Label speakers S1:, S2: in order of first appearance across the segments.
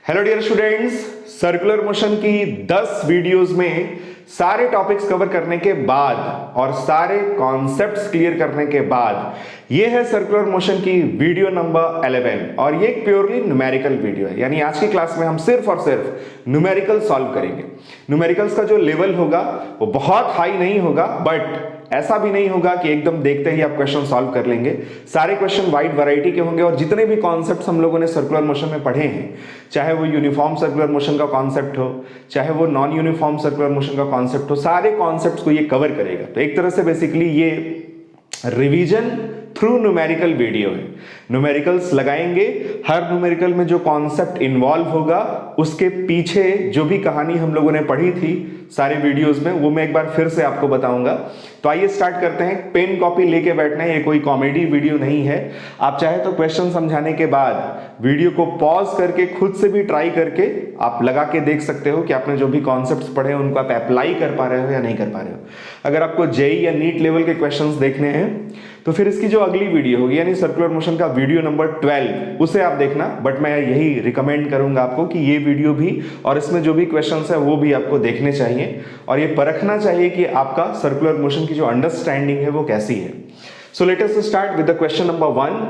S1: Hello dear students, circular motion की 10 videos में सारे टॉपिक्स कवर करने के बाद और सारे कॉन्सेप्ट्स क्लियर करने के बाद ये है सर्कुलर मोशन की वीडियो नंबर 11 और ये एक प्योरली न्यूमेरिकल वीडियो है। यानी आज की क्लास में हम सिर्फ और सिर्फ न्यूमेरिकल सॉल्व करेंगे। न्यूमेरिकल्स का जो लेवल होगा वो बहुत हाई नहीं होगा, बट ऐसा भी नहीं होगा कि एकदम देखते ही आप क्वेश्चन सॉल्व कर लेंगे। सारे क्वेश्चन वाइड वैरायटी के होंगे और जितने भी कॉन्सेप्ट्स हम लोगों ने सर्कुलर मोशन में पढ़े हैं, चाहे वो यूनिफॉर्म सर्कुलर मोशन का कॉन्सेप्ट हो, चाहे वो नॉन यूनिफॉर्म सर्कुलर मोशन का कॉन्सेप्ट हो, सारे कॉन्सेप्ट्स को ये कवर करेगा। तो एक तरह से बेसिकली ये रिवीजन थ्रू न्यूमेरिकल वीडियो है। न्यूमेरिकल्स लगाएंगे, हर न्यूमेरिकल में जो कॉन्सेप्ट इन्वॉल्व होगा उसके पीछे जो भी कहानी हम लोगों ने पढ़ी थी सारे वीडियोस में, वो मैं एक बार फिर से आपको बताऊंगा। तो आइए स्टार्ट करते हैं। पेन कॉपी लेके बैठना है, ये कोई कॉमेडी वीडियो नहीं है। आप चाहे तो क्वेश्चन समझाने के बाद वीडियो को पॉज करके खुद से भी ट्राई करके आप लगा के देख सकते हो कि आपने जो भी कॉन्सेप्ट्स पढ़े हैं उनको आप अप्लाई कर पा रहे हो या नहीं कर पा रहे हो। अगर आपको जेई या नीट लेवल के क्वेश्चंस देखने हैं तो फिर इसकी जो अगली वीडियो होगी यानी सर्कुलर मोशन का वीडियो नंबर 12 उसे आप देखना। बट मैं यही रिकमेंड करूंगा आपको कि ये वीडियो भी और इसमें जो भी क्वेश्चंस है वो भी आपको देखने चाहिए और ये परखना चाहिए कि आपका सर्कुलर मोशन की जो अंडरस्टैंडिंग है वो कैसी है। So let us start with the question number 1।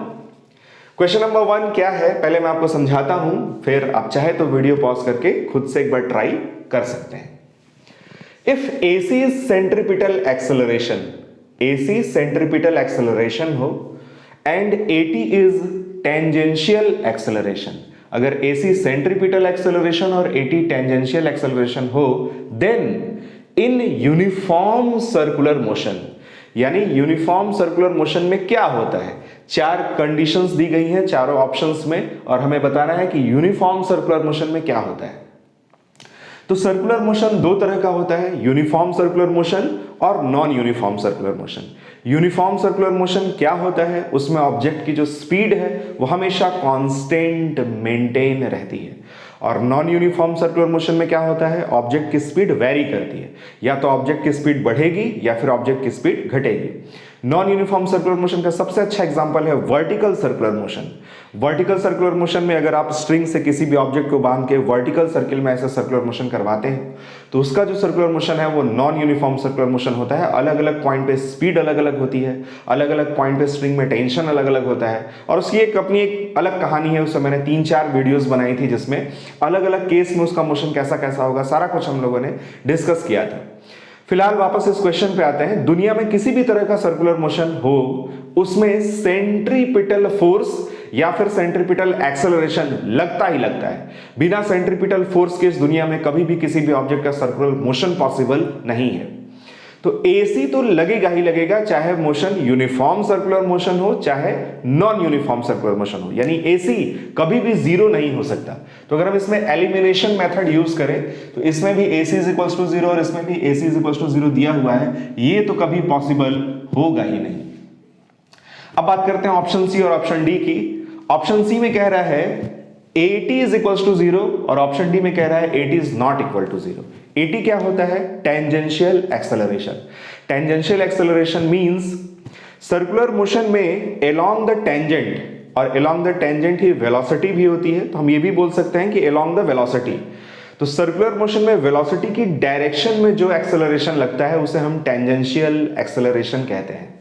S1: Question number 1 क्या है पहले मैं आपको समझाता हूं, फिर आप चाहे तो वीडियो पॉज करके खुद से एक बार ट्राई कर सकते हैं। If AC is centripetal acceleration, AC centripetal acceleration हो and AT is tangential acceleration, अगर AC centripetal acceleration और AT tangential acceleration हो, then in uniform circular motion, यानी यूनिफॉर्म सर्कुलर मोशन में क्या होता है। चार कंडीशंस दी गई हैं चारों ऑप्शंस में और हमें बताना है कि यूनिफॉर्म सर्कुलर मोशन में क्या होता है। तो सर्कुलर मोशन दो तरह का होता है, यूनिफॉर्म सर्कुलर मोशन और non uniform circular motion. Uniform circular motion क्या होता है, उसमें ऑब्जेक्ट की जो स्पीड है वो हमेशा कांस्टेंट मेंटेन रहती है। और नॉन यूनिफॉर्म सर्कुलर मोशन में क्या होता है, ऑब्जेक्ट की स्पीड वेरी करती है, या तो ऑब्जेक्ट की स्पीड बढ़ेगी या फिर ऑब्जेक्ट की स्पीड घटेगी। नॉन यूनिफॉर्म सर्कुलर मोशन का सबसे अच्छा एग्जांपल है vertical circular motion. Vertical circular motion में अगर आप स्ट्रिंग से किसी भी ऑब्जेक्ट को बांध के वर्टिकल सर्किल में ऐसा सर्कुलर मोशन करवाते हैं तो उसका जो सर्कुलर मोशन है वो नॉन यूनिफॉर्म सर्कुलर मोशन होता है। अलग अलग पॉइंट पे स्पीड अलग अलग होती है, अलग अलग पॉइंट पे स्ट्रिंग में टेंशन अलग अलग होता है और उसकी एक अपनी एक अलग कहानी है। उससे मैंने 3-4 वीडियोस बनाई थी जिसमें अलग अलग केस में उसका मोशन कैसा कैसा होगा सारा कुछ हम लोगों ने डिस्कस किया था। फिलहाल वापस इस क्वेश्चन पे आते हैं। दुनिया में किसी भी तरह का सर्कुलर मोशन हो उसमें सेंट्रीपिटल फोर्स या फिर सेंट्रीपिटल एक्सेलरेशन लगता ही लगता है। बिना सेंट्रीपिटल फोर्स के इस दुनिया में कभी भी किसी भी ऑब्जेक्ट का सर्कुलर मोशन पॉसिबल नहीं है। तो AC तो लगेगा ही लगेगा, चाहे मोशन यूनिफॉर्म सर्कुलर मोशन हो चाहे नॉन यूनिफॉर्म सर्कुलर मोशन हो, यानी AC कभी भी जीरो नहीं हो सकता। तो अगर हम इसमें एलिमिनेशन मेथड यूज करें तो इसमें भी AC is equals to 0 और इसमें भी AC is equals to 0 दिया हुआ है, ये तो कभी पॉसिबल होगा ही नहीं। अब बात करते हैं ऑप्शन सी और ऑप्शन डी की। ऑप्शन सी में कह रहा है AT is equals to 0 और ऑप्शन डी में कह रहा है AT is not equal to 0। AT क्या होता है, tangential acceleration. Tangential acceleration means circular motion में अलोंग द टेंजेंट, और along the tangent he velocity भी होती है, तो हम ये भी बोल सकते हैं कि अलोंग द वेलोसिटी। तो सर्कुलर मोशन में वेलोसिटी की डायरेक्शन में जो एक्सेलरेशन लगता है उसे हम टेंजेंशियल एक्सेलरेशन कहते हैं।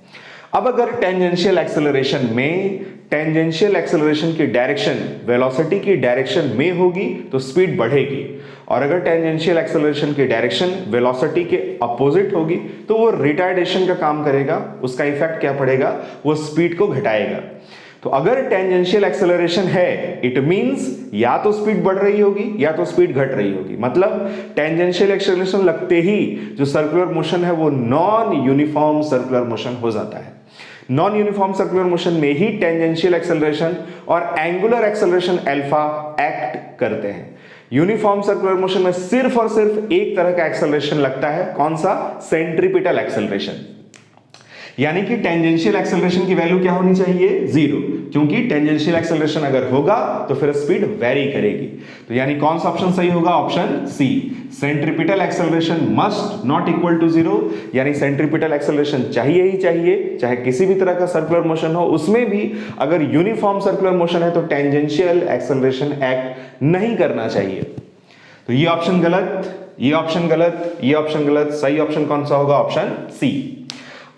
S1: अब अगर टेंजेंशियल एक्सेलरेशन में टेंजेंशियल एक्सेलरेशन की डायरेक्शन वेलोसिटी की डायरेक्शन में होगी तो स्पीड बढ़ेगी, और अगर टेंजेंशियल एक्सेलरेशन की डायरेक्शन वेलोसिटी के अपोजिट होगी तो वो रिटार्डेशन का काम करेगा। उसका इफेक्ट क्या पड़ेगा, वो स्पीड को घटाएगा। तो अगर टेंजेंशियल एक्सेलरेशन है इट मींस या तो स्पीड बढ़ रही होगी या तो स्पीड घट रही होगी। मतलब टेंजेंशियल एक्सेलरेशन लगते ही जो सर्कुलर मोशन है वो नॉन यूनिफॉर्म सर्कुलर मोशन हो जाता है। नॉन यूनिफॉर्म सर्कुलर मोशन में ही टेंजेंशियल एक्सेलरेशन और एंगुलर एक्सेलरेशन अल्फा एक्ट करते हैं। यूनिफॉर्म सर्कुलर मोशन में सिर्फ और सिर्फ एक तरह का एक्सेलरेशन लगता है, कौन सा, सेंट्रीपिटल एक्सेलरेशन। यानी कि टेंजेंशियल एक्सेलरेशन की वैल्यू क्या होनी चाहिए, 0। क्योंकि टेंजेंशियल एक्सेलरेशन अगर होगा तो फिर स्पीड वेरी करेगी। तो यानी कौन सा ऑप्शन सही होगा? Option C, centripetal acceleration must not equal to zero, यानी सेंट्रीपिटल एक्सेलरेशन चाहिए ही चाहिए, चाहे किसी भी तरह का सर्कुलर मोशन हो, उसमें भी अगर यूनिफॉर्म सर्कुलर मोशन है तो टेंजेंशियल एक्सेलरेशन एक्ट नहीं करना चाहिए। तो ये ऑप्शन गलत, ये ऑप्शन गलत, ये ऑप्शन गलत, सही ऑप्शन कौन सा होगा? Option C.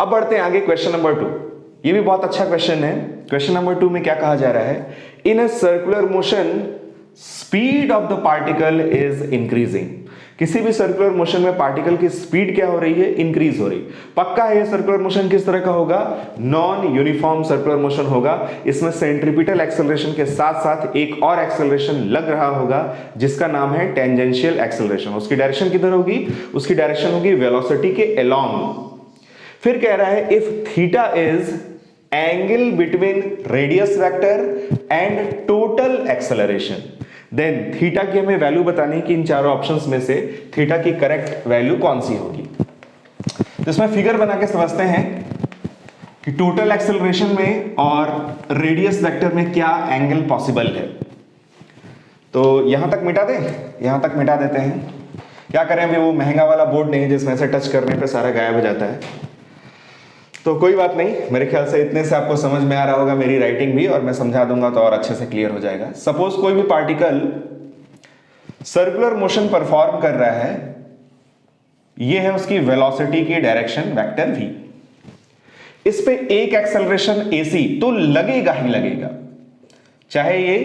S1: अब बढ़ते हैं आगे क्वेश्चन नंबर 2। ये भी बहुत अच्छा क्वेश्चन है। क्वेश्चन नंबर 2 में क्या कहा जा रहा है? In a circular motion speed of the particle is increasing. किसी भी सर्कुलर मोशन में पार्टिकल की स्पीड क्या हो रही है? इंक्रीज हो रही। पक्का है ये सर्कुलर मोशन किस तरह का होगा? नॉन यूनिफॉर्म सर्कुलर मोशन होगा। इसमें सेंट्रीपिटल एक्सेलरेशन के साथ साथ एक और एक्सेलरेशन लग रहा होगा जिसका नाम है टेंजेंशियल एक्सेलरेशन। उसकी डायरेक्शन किधर होगी? उसकी डायरेक्शन होगी वेलोसिटी के अलोंग। फिर कह रहा है if theta is angle between radius vector and total acceleration, then theta की हमें वैल्यू बतानी कि इन चारों ऑप्शंस में से थीटा की करेक्ट वैल्यू कौन सी होगी। तो इसमें फिगर बना के समझते हैं कि टोटल एक्सेलरेशन में और रेडियस वेक्टर में क्या एंगल पॉसिबल है। तो यहां तक मिटा दें, यहां तक मिटा देते हैं। क्या करें, अभी वो महंगा वाला बोर्ड नहीं है जिसमें से टच करने पे सारा गायब हो जाता है। तो कोई बात नहीं, मेरे ख्याल से इतने से आपको समझ में आ रहा होगा मेरी राइटिंग भी, और मैं समझा दूंगा तो और अच्छे से क्लियर हो जाएगा। सपोज कोई भी पार्टिकल सर्कुलर मोशन परफॉर्म कर रहा है, ये है उसकी वेलोसिटी की डायरेक्शन वेक्टर v। इस पे एक एक्सेलरेशन ac तो लगेगा ही लगेगा, चाहे ये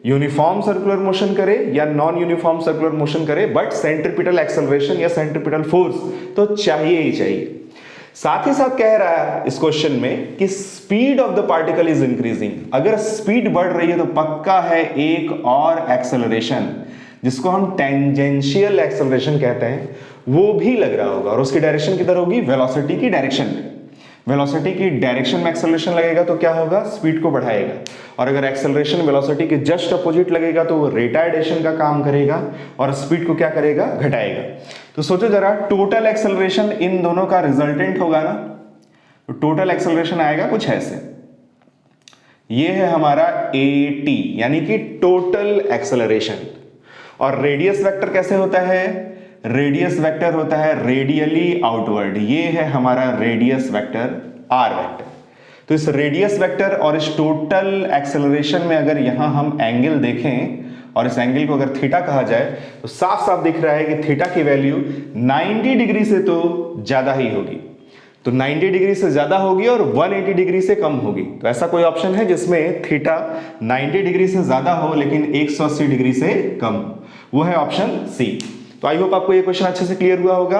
S1: यूनिफॉर्म सर्कुलर मोशन करे या नॉन यूनिफॉर्म सर्कुलर मोशन करे, बट सेंट्रीपिटल एक्सेलरेशन या सेंट्रीपिटल फोर्स तो चाहिए ही चाहिए। साथ ही साथ कह रहा है इस क्वेश्चन में कि speed of the particle is increasing. अगर स्पीड बढ़ रही है तो पक्का है एक और एक्सेलरेशन जिसको हम टेंजेंशियल एक्सेलरेशन कहते हैं वो भी लग रहा होगा, और उसकी डायरेक्शन किधर होगी? वेलोसिटी की डायरेक्शन में। वेलोसिटी की डायरेक्शन में एक्सेलरेशन लगेगा तो क्या होगा? स्पीड को बढ़ाएगा। और अगर एक्सेलरेशन वेलोसिटी के जस्ट अपोजिट लगेगा तो वो रिटार्डेशन का काम करेगा और स्पीड को क्या करेगा? घटाएगा। तो सोचो जरा, टोटल एक्सेलरेशन इन दोनों का रिजल्टेंट होगा ना, तो टोटल एक्सेलरेशन आएगा कुछ ऐसे। ये है हमारा AT यानी कि टोटल एक्सेलरेशन। और रेडियस वेक्टर कैसे होता है? रेडियस वेक्टर होता है रेडियली आउटवर्ड। ये है हमारा रेडियस वेक्टर R वेक्टर। तो इस रेडियस वेक्टर और इस टोटल एक्सेलरेशन में अगर यहां हम एंगल देखें और इस एंगल को अगर थीटा कहा जाए तो साफ साफ दिख रहा है कि थीटा की वैल्यू 90 डिग्री से तो ज्यादा ही होगी। तो 90 डिग्री से ज्यादा होगी और 180 डिग्री से कम होगी। तो ऐसा कोई ऑप्शन है जिसमें थीटा 90 डिग्री से ज्यादा हो लेकिन 180 डिग्री से कम? वो है ऑप्शन सी। तो आई होप आपको ये क्वेश्चन अच्छे से क्लियर हुआ होगा।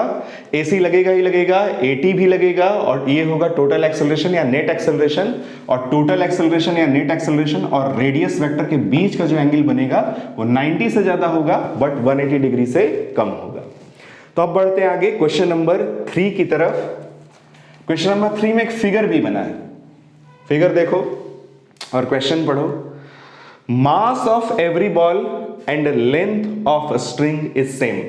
S1: AC लगेगा ही लगेगा, AT भी लगेगा, और ये होगा टोटल एक्सेलरेशन या नेट एक्सेलरेशन। और टोटल एक्सेलरेशन या नेट एक्सेलरेशन और रेडियस वेक्टर के बीच का जो एंगल बनेगा वो 90 से ज्यादा होगा बट 180 डिग्री से कम होगा। तो अब बढ़ते हैं आगे क्वेश्चन नंबर 3 की तरफ। क्वेश्चन नंबर 3 में एक फिगर भी बना है। फिगर देखो और क्वेश्चन पढ़ो। Mass of every ball and length of string is same.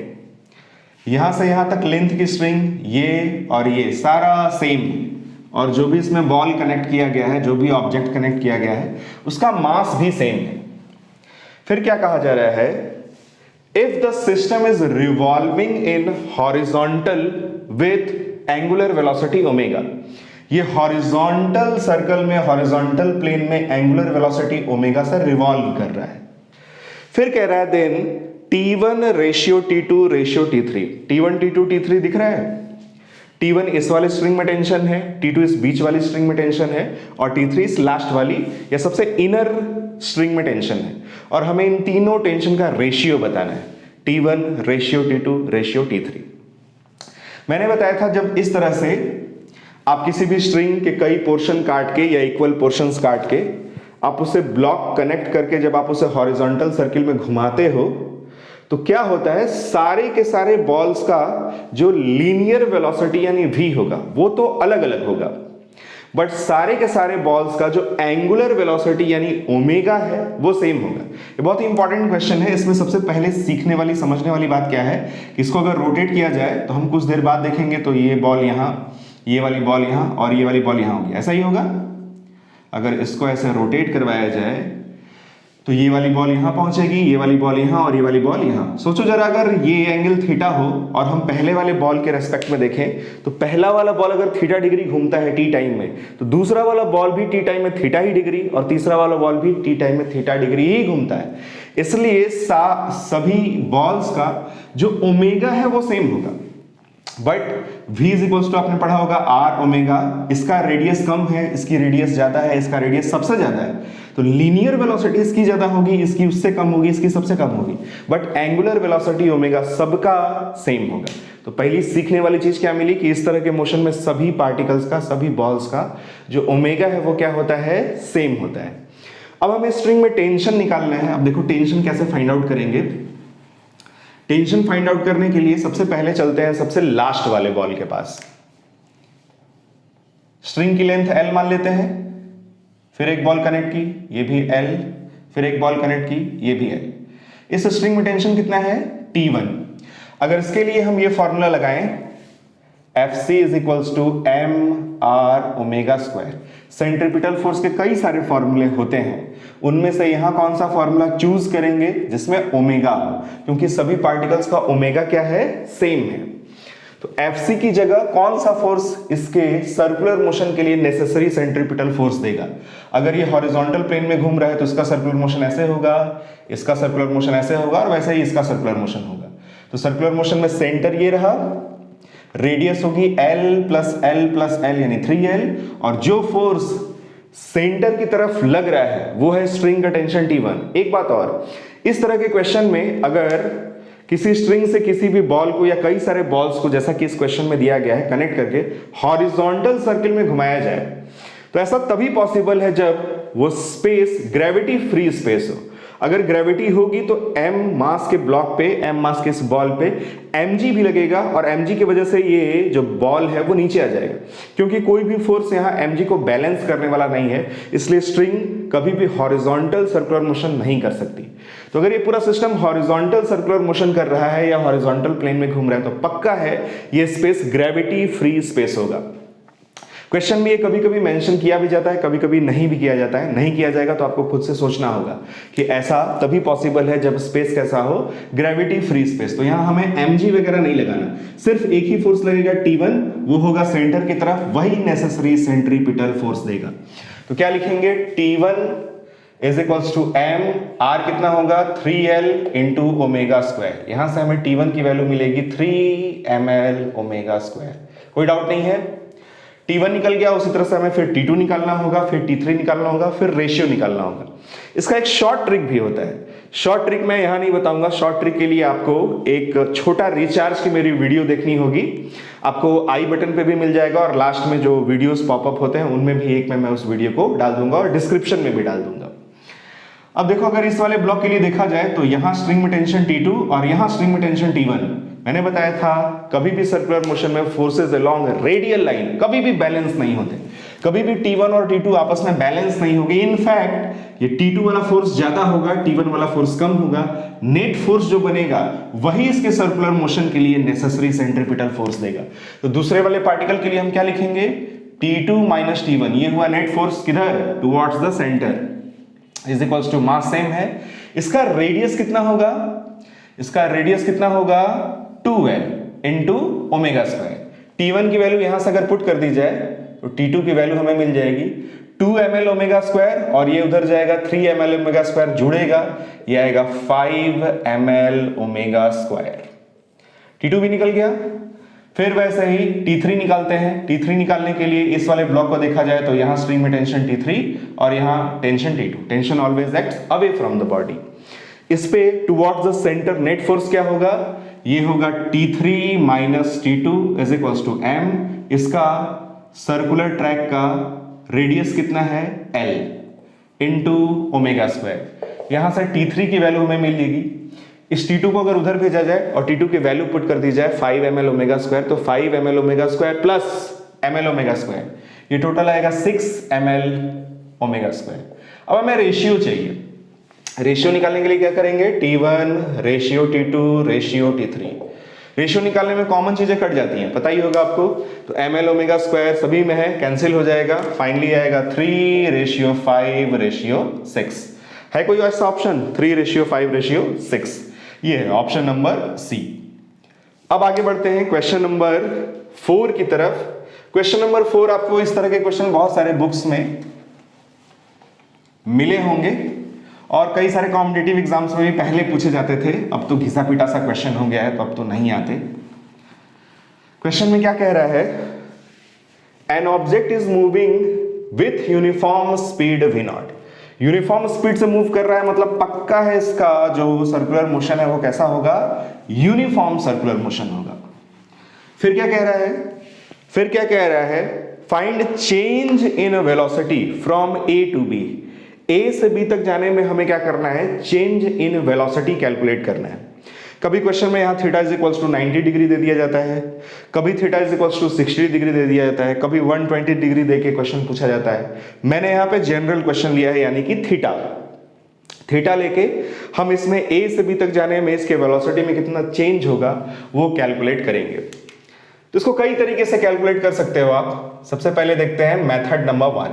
S1: यहां से यहां तक लेंथ की स्ट्रिंग, ये और ये सारा सेम, और जो भी इसमें बॉल कनेक्ट किया गया है, जो भी ऑब्जेक्ट कनेक्ट किया गया है, उसका मास भी सेम है। फिर क्या कहा जा रहा है? If the system is revolving in horizontal with angular velocity omega. ये हॉरिजॉन्टल सर्कल में, हॉरिजॉन्टल प्लेन में एंगुलर वेलोसिटी ओमेगा से रिवॉल्व कर रहा है। फिर कह रहा है then T1 ratio T2 ratio T3। T1 T2 T3 दिख रहा है। T1 इस वाले स्ट्रिंग में टेंशन है, T2 इस बीच वाली स्ट्रिंग में टेंशन है, और T3 इस लास्ट वाली या सबसे इनर स्ट्रिंग में टेंशन है। और हमें इन तीनों टेंशन का रेशियो बताना है। T1 ratio T2 ratio T3। मैंने बताया था जब इस तरह से आप किसी भी स्ट्रिंग के कई पोर्शन काट के या इक्वल पोर्शंस काट के आप उसे ब्लॉक कनेक्ट करके जब आप उसे हॉरिजॉन्टल सर्किल में घुमाते हो तो क्या होता है, सारे के सारे बॉल्स का जो लीनियर वेलोसिटी यानी v होगा वो तो अलग अलग होगा, बट सारे के सारे बॉल्स का जो एंगुलर वेलोसिटी यानी ओमेगा है वो सेम होगा। ये बहुत ही इंपॉर्टेंट क्वेश्चन है। इसमें सबसे पहले सीखने वाली, समझने वाली बात क्या है कि इसको अगर रोटेट किया जाए तो हम कुछ देर बाद देखेंगे तो ये बॉल यहाँ, ये वाली बॉल यहाँ और ये वाली बॉल यहाँ होगी, ऐसा ही होगा। अगर इसको ऐसे रोटेट करवाया जाए तो ये वाली बॉल यहां पहुंचेगी, ये वाली बॉल यहां और ये वाली बॉल यहां। सोचो जरा, अगर ये एंगल थीटा हो और हम पहले वाले बॉल के रेस्पेक्ट में देखें तो पहला वाला बॉल अगर थीटा डिग्री घूमता है टी टाइम में, तो दूसरा वाला बॉल भी टी टाइम में थीटा ही डिग्री और तीसरा वाला बॉल भी टी टाइम में थीटा डिग्री ही घूमता है। इसलिए सभी बॉल्स का जो ओमेगा है वो सेम होगा। But v is equals to आपने पढ़ा होगा r ओमेगा, इसका रेडियस कम है, इसकी रेडियस ज्यादा है, इसका रेडियस सबसे ज्यादा है, तो लीनियर वेलोसिटी इसकी ज्यादा होगी, इसकी उससे कम होगी, इसकी सबसे कम होगी, बट एंगुलर वेलोसिटी ओमेगा सबका सेम होगा। तो पहली सीखने वाली चीज क्या मिली कि इस तरह के मोशन में सभी पार्टिकल्स का, सभी बॉल्स का जो ओमेगा है वो क्या होता है, सेम होता है। अब हमें स्ट्रिंग में टेंशन निकालना है। अब देखो टेंशन कैसे फाइंड आउट करेंगे। टेंशन फाइंड आउट करने के लिए सबसे पहले चलते हैं सबसे लास्ट वाले बॉल के पास। स्ट्रिंग की लेंथ L मान लेते हैं, फिर एक बॉल कनेक्ट की, ये भी L, फिर एक बॉल कनेक्ट की, ये भी L। इस स्ट्रिंग में टेंशन कितना है, T1। अगर इसके लिए हम ये फॉर्मूला लगाएं Fc is equals to mr omega square. Centripetal force के कई सारे फॉर्मूले होते हैं, उनमें से यहां कौन सा फॉर्मूला चूज करेंगे जिसमें ओमेगा हो, क्योंकि सभी पार्टिकल्स का ओमेगा क्या है, सेम है। तो Fc की जगह कौन सा फोर्स इसके सर्कुलर मोशन के लिए नेसेसरी सेंट्रीपिटल फोर्स देगा। अगर ये हॉरिजॉन्टल प्लेन में घूम रहा है तो इसका सर्कुलर मोशन ऐसे होगा, इसका सर्कुलर मोशन ऐसे होगा और वैसे ही इसका सर्कुलर मोशन होगा। तो सर्कुलर मोशन में सेंटर ये रहा, रेडियस होगी L प्लस L यानी 3L, और जो फोर्स सेंटर की तरफ लग रहा है वो है स्ट्रिंग का टेंशन T1। एक बात और, इस तरह के क्वेश्चन में अगर किसी स्ट्रिंग से किसी भी बॉल को या कई सारे बॉल्स को, जैसा कि इस क्वेश्चन में दिया गया है, कनेक्ट करके हॉरिजॉन्टल सर्किल में घुमाया जाए तो ऐसा तभी पॉसिबल है जब वो स्पेस ग्रेविटी फ्री स्पेस हो। अगर ग्रेविटी होगी तो m मास के ब्लॉक पे, m मास के इस बॉल पे mg भी लगेगा और mg की वजह से ये जो बॉल है वो नीचे आ जाएगा, क्योंकि कोई भी फोर्स यहाँ mg को बैलेंस करने वाला नहीं है, इसलिए स्ट्रिंग कभी भी हॉरिजॉन्टल सर्कुलर मोशन नहीं कर सकती। तो अगर ये पूरा सिस्टम हॉरिजॉन्टल सर्कुलर मोशन कर रहा है या हॉरिजॉन्टल प्लेन में घूम रहा है तो पक्का है ये स्पेस ग्रेविटी फ्री स्पेस होगा। क्वेश्चन में ये कभी कभी मेंशन किया भी जाता है, कभी कभी नहीं भी किया जाता है। नहीं किया जाएगा तो आपको खुद से सोचना होगा कि ऐसा तभी पॉसिबल है जब स्पेस कैसा हो, ग्रेविटी फ्री स्पेस। तो यहाँ हमें mg वगैरह नहीं लगाना, सिर्फ एक ही फोर्स लगेगा T1, वो होगा सेंटर की तरफ, वही नेसेसरी सेंट्रीपिटल फोर्स देगा। तो क्या लिखेंगे, T1 is equals to m, r कितना होगा 3L इंटू ओमेगा स्क्वायर। यहां से हमें T1 की वैल्यू मिलेगी 3ml ओमेगा स्क्वायर। कोई डाउट नहीं है। T1 निकल गया, उसी तरह से हमें फिर T2 निकालना होगा, फिर T3 निकालना होगा, फिर रेशियो निकालना होगा। इसका एक शॉर्ट ट्रिक भी होता है। शॉर्ट ट्रिक मैं यहां नहीं बताऊंगा, शॉर्ट ट्रिक के लिए आपको एक छोटा रिचार्ज की मेरी वीडियो देखनी होगी, आपको आई बटन पे भी मिल जाएगा और लास्ट में जो वीडियोस पॉपअप होते हैं उनमें भी एक में मैं उस वीडियो को डाल दूंगा और डिस्क्रिप्शन में भी डाल दूंगा। अब देखो, अगर इस वाले ब्लॉक के लिए देखा जाए तो यहां स्ट्रिंग में टेंशन T2 और यहां स्ट्रिंग में टेंशन T1। मैंने बताया था कभी भी सर्कुलर मोशन में फोर्सेस अलोंग रेडियल लाइन कभी भी बैलेंस नहीं होते, कभी भी T1 और T2 आपस में बैलेंस नहीं होंगे। इनफैक्ट ये T2 वाला फोर्स ज्यादा होगा, T1 वाला फोर्स कम होगा। नेट फोर्स जो बनेगा वही इसके सर्कुलर मोशन के लिए नेसेसरी सेंट्रीपिटल फोर्स देगा। तो दूसरे वाले पार्टिकल के लिए हम क्या लिखेंगे, T2 माइनस T1, ये हुआ नेट फोर्स किधर, towards the centre, is equals to mass same है। इसका रेडियस कितना होगा, इसका रेडियस कितना होगा 2L into omega square. T1 की वैल्यू यहां से अगर पुट कर दी जाए तो T2 की वैल्यू हमें मिल जाएगी 2ml ओमेगा स्क्वायर, और ये उधर जाएगा 3ml ओमेगा स्क्वायर जुड़ेगा, ये आएगा 5ml ओमेगा स्क्वायर। T2 भी निकल गया। फिर वैसे ही T3 निकालते हैं। T3 निकालने के लिए इस वाले ब्लॉक को देखा जाए तो यहां स्ट्रिंग में टेंशन T3 और यहां tension T2। Tension always acts away from the body. इस पे towards the centre net force क्या होगा, ये होगा T3 minus T2 is equals to m। इसका सर्कुलर ट्रैक का रेडियस कितना है L इंटू ओमेगा स्क्वायर। यहां से T3 की वैल्यू हमें मिलेगी, इस T2 को अगर उधर भेजा जाए और T2 की वैल्यू पुट कर दी जाए 5ml ओमेगा स्क्वायर, तो 5ml omega square plus ml omega square, ये टोटल आएगा 6ml ओमेगा स्क्वायर। अब हमें रेशियो चाहिए। रेशियो निकालने के लिए क्या करेंगे, T1 ratio T2 ratio T3। Ratio निकालने में कॉमन चीजें कट जाती हैं, पता ही होगा आपको। तो ml ओमेगा स्क्वायर सभी में है, कैंसिल हो जाएगा, फाइनली आएगा 3:5:6। है कोई ऐसा ऑप्शन 3:5:6? ये है ऑप्शन नंबर सी। अब आगे बढ़ते हैं क्वेश्चन नंबर 4 की तरफ। क्वेश्चन नंबर 4 आपको इस तरह के क्वेश्चन बहुत सारे बुक्स में मिले होंगे और कई सारे कॉम्पिटिटिव एग्जाम्स में भी पहले पूछे जाते थे। अब तो घिसा पिटा सा क्वेश्चन हो गया है, तो अब तो नहीं आते। क्वेश्चन में क्या कह रहा है, an object is moving with uniform speed v0। Uniform speed से मूव कर रहा है, मतलब पक्का है इसका जो सर्कुलर मोशन है वो कैसा होगा, यूनिफॉर्म सर्कुलर मोशन होगा। फिर क्या कह रहा है, find change in velocity from A to B. A से बी तक जाने में हमें क्या करना है, चेंज इन वेलोसिटी कैलकुलेट करना है। कभी क्वेश्चन में यहां theta is equals to 90 degree दे दिया जाता है, कभी theta is equals to 60 degree दे दिया जाता है, कभी 120 डिग्री दे के क्वेश्चन पूछा जाता है। मैंने यहां पे जनरल क्वेश्चन लिया है, यानी कि थीटा लेके हम इसमें ए से बी तक जाने में इसके वेलोसिटी में कितना चेंज होगा वो कैलकुलेट करेंगे। तो इसको कई तरीके से कैलकुलेट कर सकते हो आप। सबसे पहले देखते हैं मेथड नंबर 1।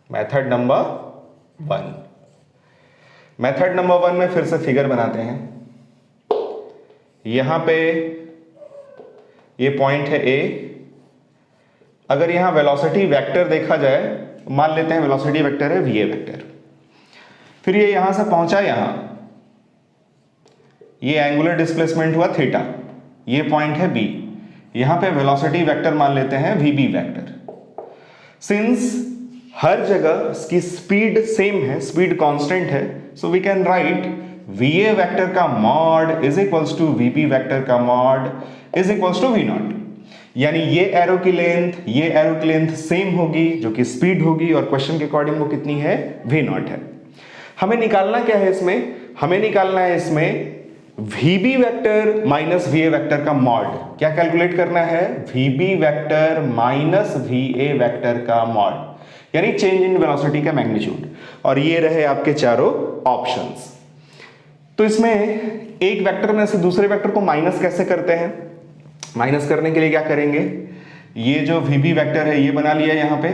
S1: मेथड नंबर 1 में फिर से फिगर बनाते हैं। यहां पे ये पॉइंट है ए। अगर यहां वेलोसिटी वेक्टर देखा जाए, मान लेते हैं वेलोसिटी वेक्टर है va वेक्टर। फिर ये यहां से पहुंचा यहां, ये एंगुलर डिस्प्लेसमेंट हुआ थीटा, ये पॉइंट है बी। यहां पे वेलोसिटी वेक्टर मान लेते हैं vb वेक्टर। सिंस हर जगह इसकी स्पीड सेम है, स्पीड कांस्टेंट है, so we can write va vector का mod is equals to vb vector का mod is equals to v0। यानी ये एरो की लेंथ सेम होगी, जो कि स्पीड होगी, और क्वेश्चन के अकॉर्डिंग वो कितनी है, v0 है। हमें निकालना क्या है इसमें, हमें निकालना है इसमें vb vector minus va vector का मॉड। क्या कैलकुलेट करना है, vb vector minus va vector का मॉड, यानी चेंज इन वेलोसिटी का मैग्नीट्यूड। और ये रहे आपके चारों ऑप्शंस। तो इसमें एक वेक्टर में से दूसरे वेक्टर को माइनस कैसे करते हैं, माइनस करने के लिए क्या करेंगे, ये जो vb वेक्टर है ये बना लिया यहां पे।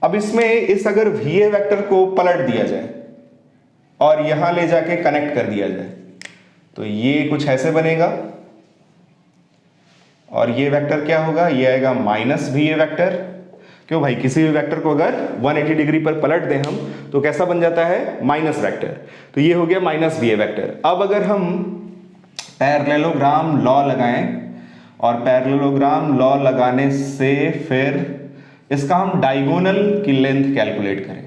S1: अब इसमें इस अगर va वेक्टर को पलट दिया जाए और यहां ले जाके कनेक्ट कर दिया जाए, तो ये कुछ ऐसे बनेगा, और ये वेक्टर क्या होगा, ये आएगा माइनस va वेक्टर। क्यों भाई, किसी भी वेक्टर को अगर 180 डिग्री पर पलट दें हम तो कैसा बन जाता है, माइनस वेक्टर। तो ये हो गया माइनस va वेक्टर। अब अगर हम पैरेललोग्राम लॉ लगाएं, और पैरेललोग्राम लॉ लगाने से फिर इसका हम डायगोनल की लेंथ कैलकुलेट करें,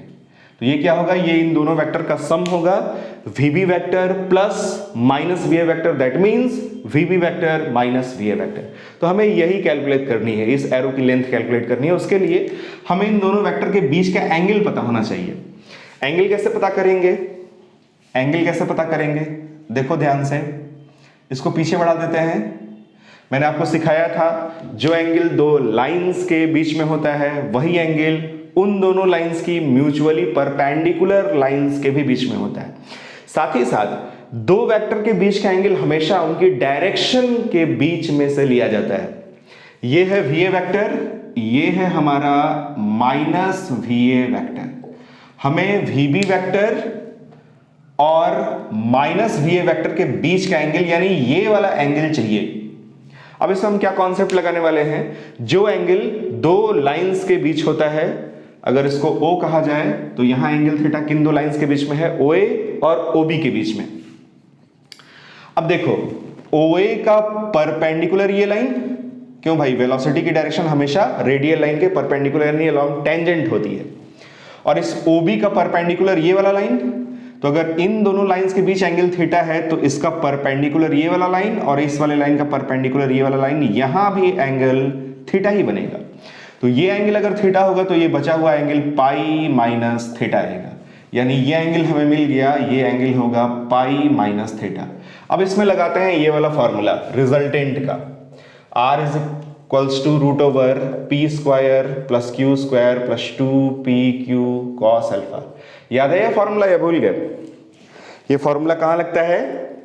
S1: तो ये क्या होगा, ये इन दोनों वेक्टर का सम होगा, vb vector plus minus va vector, that means vb vector minus va vector. तो हमें यही कैलकुलेट करनी है, इस एरो की लेंथ कैलकुलेट करनी है। उसके लिए हमें इन दोनों वेक्टर के बीच का एंगल पता होना चाहिए। एंगल कैसे पता करेंगे, देखो ध्यान से, इसको पीछे बढ़ा देते हैं। मैंने आपको सिखाया था जो एंगल दो लाइंस के बीच में होता है, वही एंगल उन दोनों लाइंस की म्यूचुअली परपेंडिकुलर लाइंस के भी बीच में होता है। साथ ही साथ दो वेक्टर के बीच का एंगल हमेशा उनकी डायरेक्शन के बीच में से लिया जाता है। ये है va वेक्टर, ये है हमारा माइनस va वेक्टर। हमें vb वेक्टर और माइनस va वेक्टर के बीच का एंगल, यानी ये वाला एंगल चाहिए। अब इसमें हम क्या कॉन्सेप्ट लगाने वाले हैं, जो एंगल दो लाइंस के बीच होता है, अगर इसको O कहा जाए तो यहां एंगल थीटा किन दो लाइंस के बीच में है, OA और OB के बीच में। अब देखो OA का परपेंडिकुलर ये लाइन, क्यों भाई, वेलोसिटी की डायरेक्शन हमेशा रेडियल लाइन के परपेंडिकुलर यानी अलोंग टेंजेंट होती है, और इस OB का परपेंडिकुलर ये वाला लाइन। तो अगर इन दोनों लाइंस के बीच एंगल थीटा है तो इसका परपेंडिकुलर ये वाला लाइन और इस वाले लाइन का परपेंडिकुलर ये वाला लाइन, यहां भी एंगल थीटा ही बनेगा। तो ये एंगल अगर थीटा होगा तो ये बचा हुआ एंगल पाई माइनस थीटा आएगा, यानी ये एंगल हमें मिल गया, ये एंगल होगा पाई माइनस थीटा। अब इसमें लगाते हैं ये वाला फॉर्मूला रिजल्टेंट का, r is equals to root over P square plus Q square plus 2pq cos alpha. याद है ये फॉर्मूला या भूल गए? ये फॉर्मूला कहां लगता है?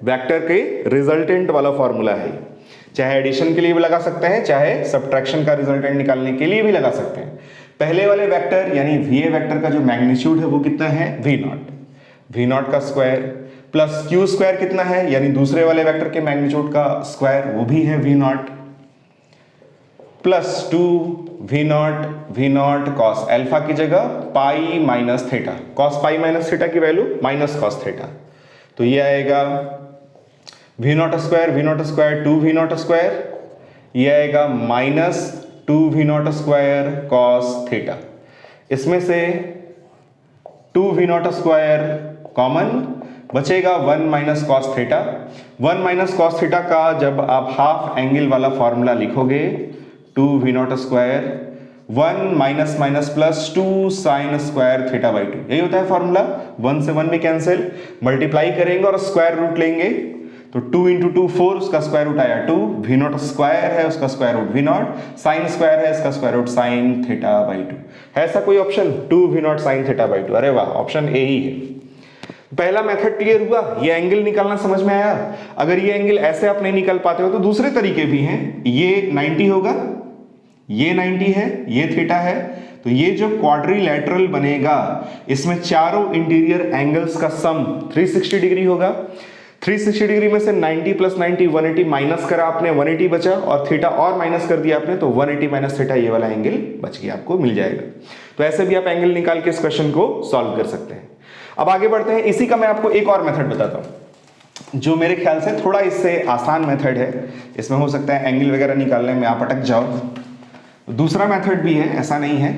S1: वेक्टर के रिजल्टेंट वाला फॉर्मूला है। चाहे एडिशन के लिए भी लगा सकते हैं, चाहे सब्ट्रैक्शन का रिजल्टेंट निकालने के लिए भी लगा सकते हैं। पहले वाले वेक्टर यानी VA वेक्टर का जो मैग्नीट्यूड है वो कितना है? V नॉट का स्क्वायर प्लस Q स्क्वायर कितना है, यानी दूसरे वाले वेक्टर के मैग्नीट्यूड का स्क्वायर, वो भी है V not, plus 2 V not cos alpha की जगह pi minus theta, cos pi minus theta की वैल्यू माइनस कॉस थीटा, तो ये आएगा V not square 2 V not square, ये आएगा minus 2 V not square cos theta. इसमें से 2 V नॉट स्क्वायर कॉमन, बचेगा 1 minus cos theta. 1 minus cos theta का जब आप हाफ एंगल वाला फॉर्मूला लिखोगे 2 V not square 1 minus minus plus 2 sine square theta by 2, यही होता है फॉर्मूला। 1 से 1 भी कैंसिल, मल्टीप्लाई करेंगे और स्क्वायर रूट लेंगे, तो 2 इंटू 2 4, उसका स्क्वायर रूट आया 2, V नॉट स्क्वायर है उसका square root V naught, sine square है इसका square root sine theta by 2। है ऐसा कोई option? 2 V naught sine theta by 2, अरे वाह, ऑप्शन ए ही है। पहला मेथड क्लियर हुआ, ये एंगल निकालना समझ में आया। अगर ये एंगल ऐसे आप नहीं निकाल पाते हो तो दूसरे तरीके भी हैं। ये 90 होगा, ये 90 है, ये थीटा है, तो ये जो क्वाड्रिलैटरल बनेगा इसमें चारों इंटीरियर एंगल्स का सम 360 डिग्री होगा। 360 डिग्री में से 90 प्लस 90 180 माइनस करा आपने, 180 बचा, और थीटा और माइनस कर दिया आपने, तो 180 माइनस थीटा ये वाला एंगल बच गया, आपको मिल जाएगा। तो ऐसे भी आप एंगल निकाल के इस क्वेश्चन को सॉल्व कर सकते हैं। अब आगे बढ़ते हैं। इसी का मैं आपको एक और मेथड बताता हूं जो मेरे ख्याल से थोड़ा इससे आसान मेथड है। इसमें हो सकता है एंगल वगैरह निकालने में आप अटक जाओ। दूसरा मेथड भी है, ऐसा नहीं है।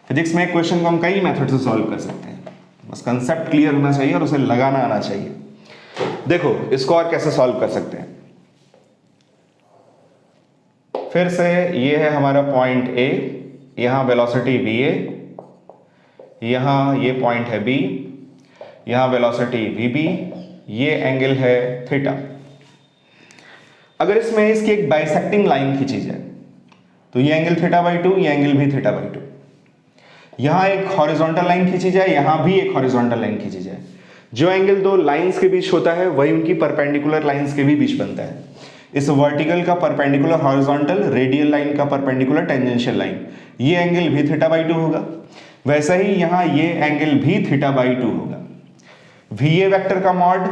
S1: फिजिक्स में एक क्वेश्चन को हम कई मेथड से सॉल्व कर सकते हैं, बस कंसेप्ट क्लियर होना चाहिए और उसे लगाना आना चाहिए। देखो इसको और कैसे सॉल्व कर सकते हैं। फिर से ये है हमारा पॉइंट A, यहां वेलोसिटी VA, यहां ये पॉइंट है B, यहां वेलोसिटी VB, ये एंगल है थीटा। अगर इसमें इसकी एक बाइसेक्टिंग लाइन खींची जाए तो ये एंगल थीटा बाई 2, ये एंगल भी थीटा बाई 2। यहां एक हॉरिजॉन्टल लाइन खींची जाए, यहां भी एक हॉरिजॉन्टल लाइन खींची जाए। जो एंगल दो लाइंस के बीच होता है वही उनकी परपेंडिकुलर लाइंस के भी बीच बनता है। इस वर्टिकल का परपेंडिकुलर हॉरिजॉन्टल, रेडियल लाइन का परपेंडिकुलर टेंजेंशियल लाइन, ये एंगल भी थीटा बाई 2 होगा। वैसा ही यहां ये एंगल भी थीटा बाई 2 होगा। VA वेक्टर का मॉड,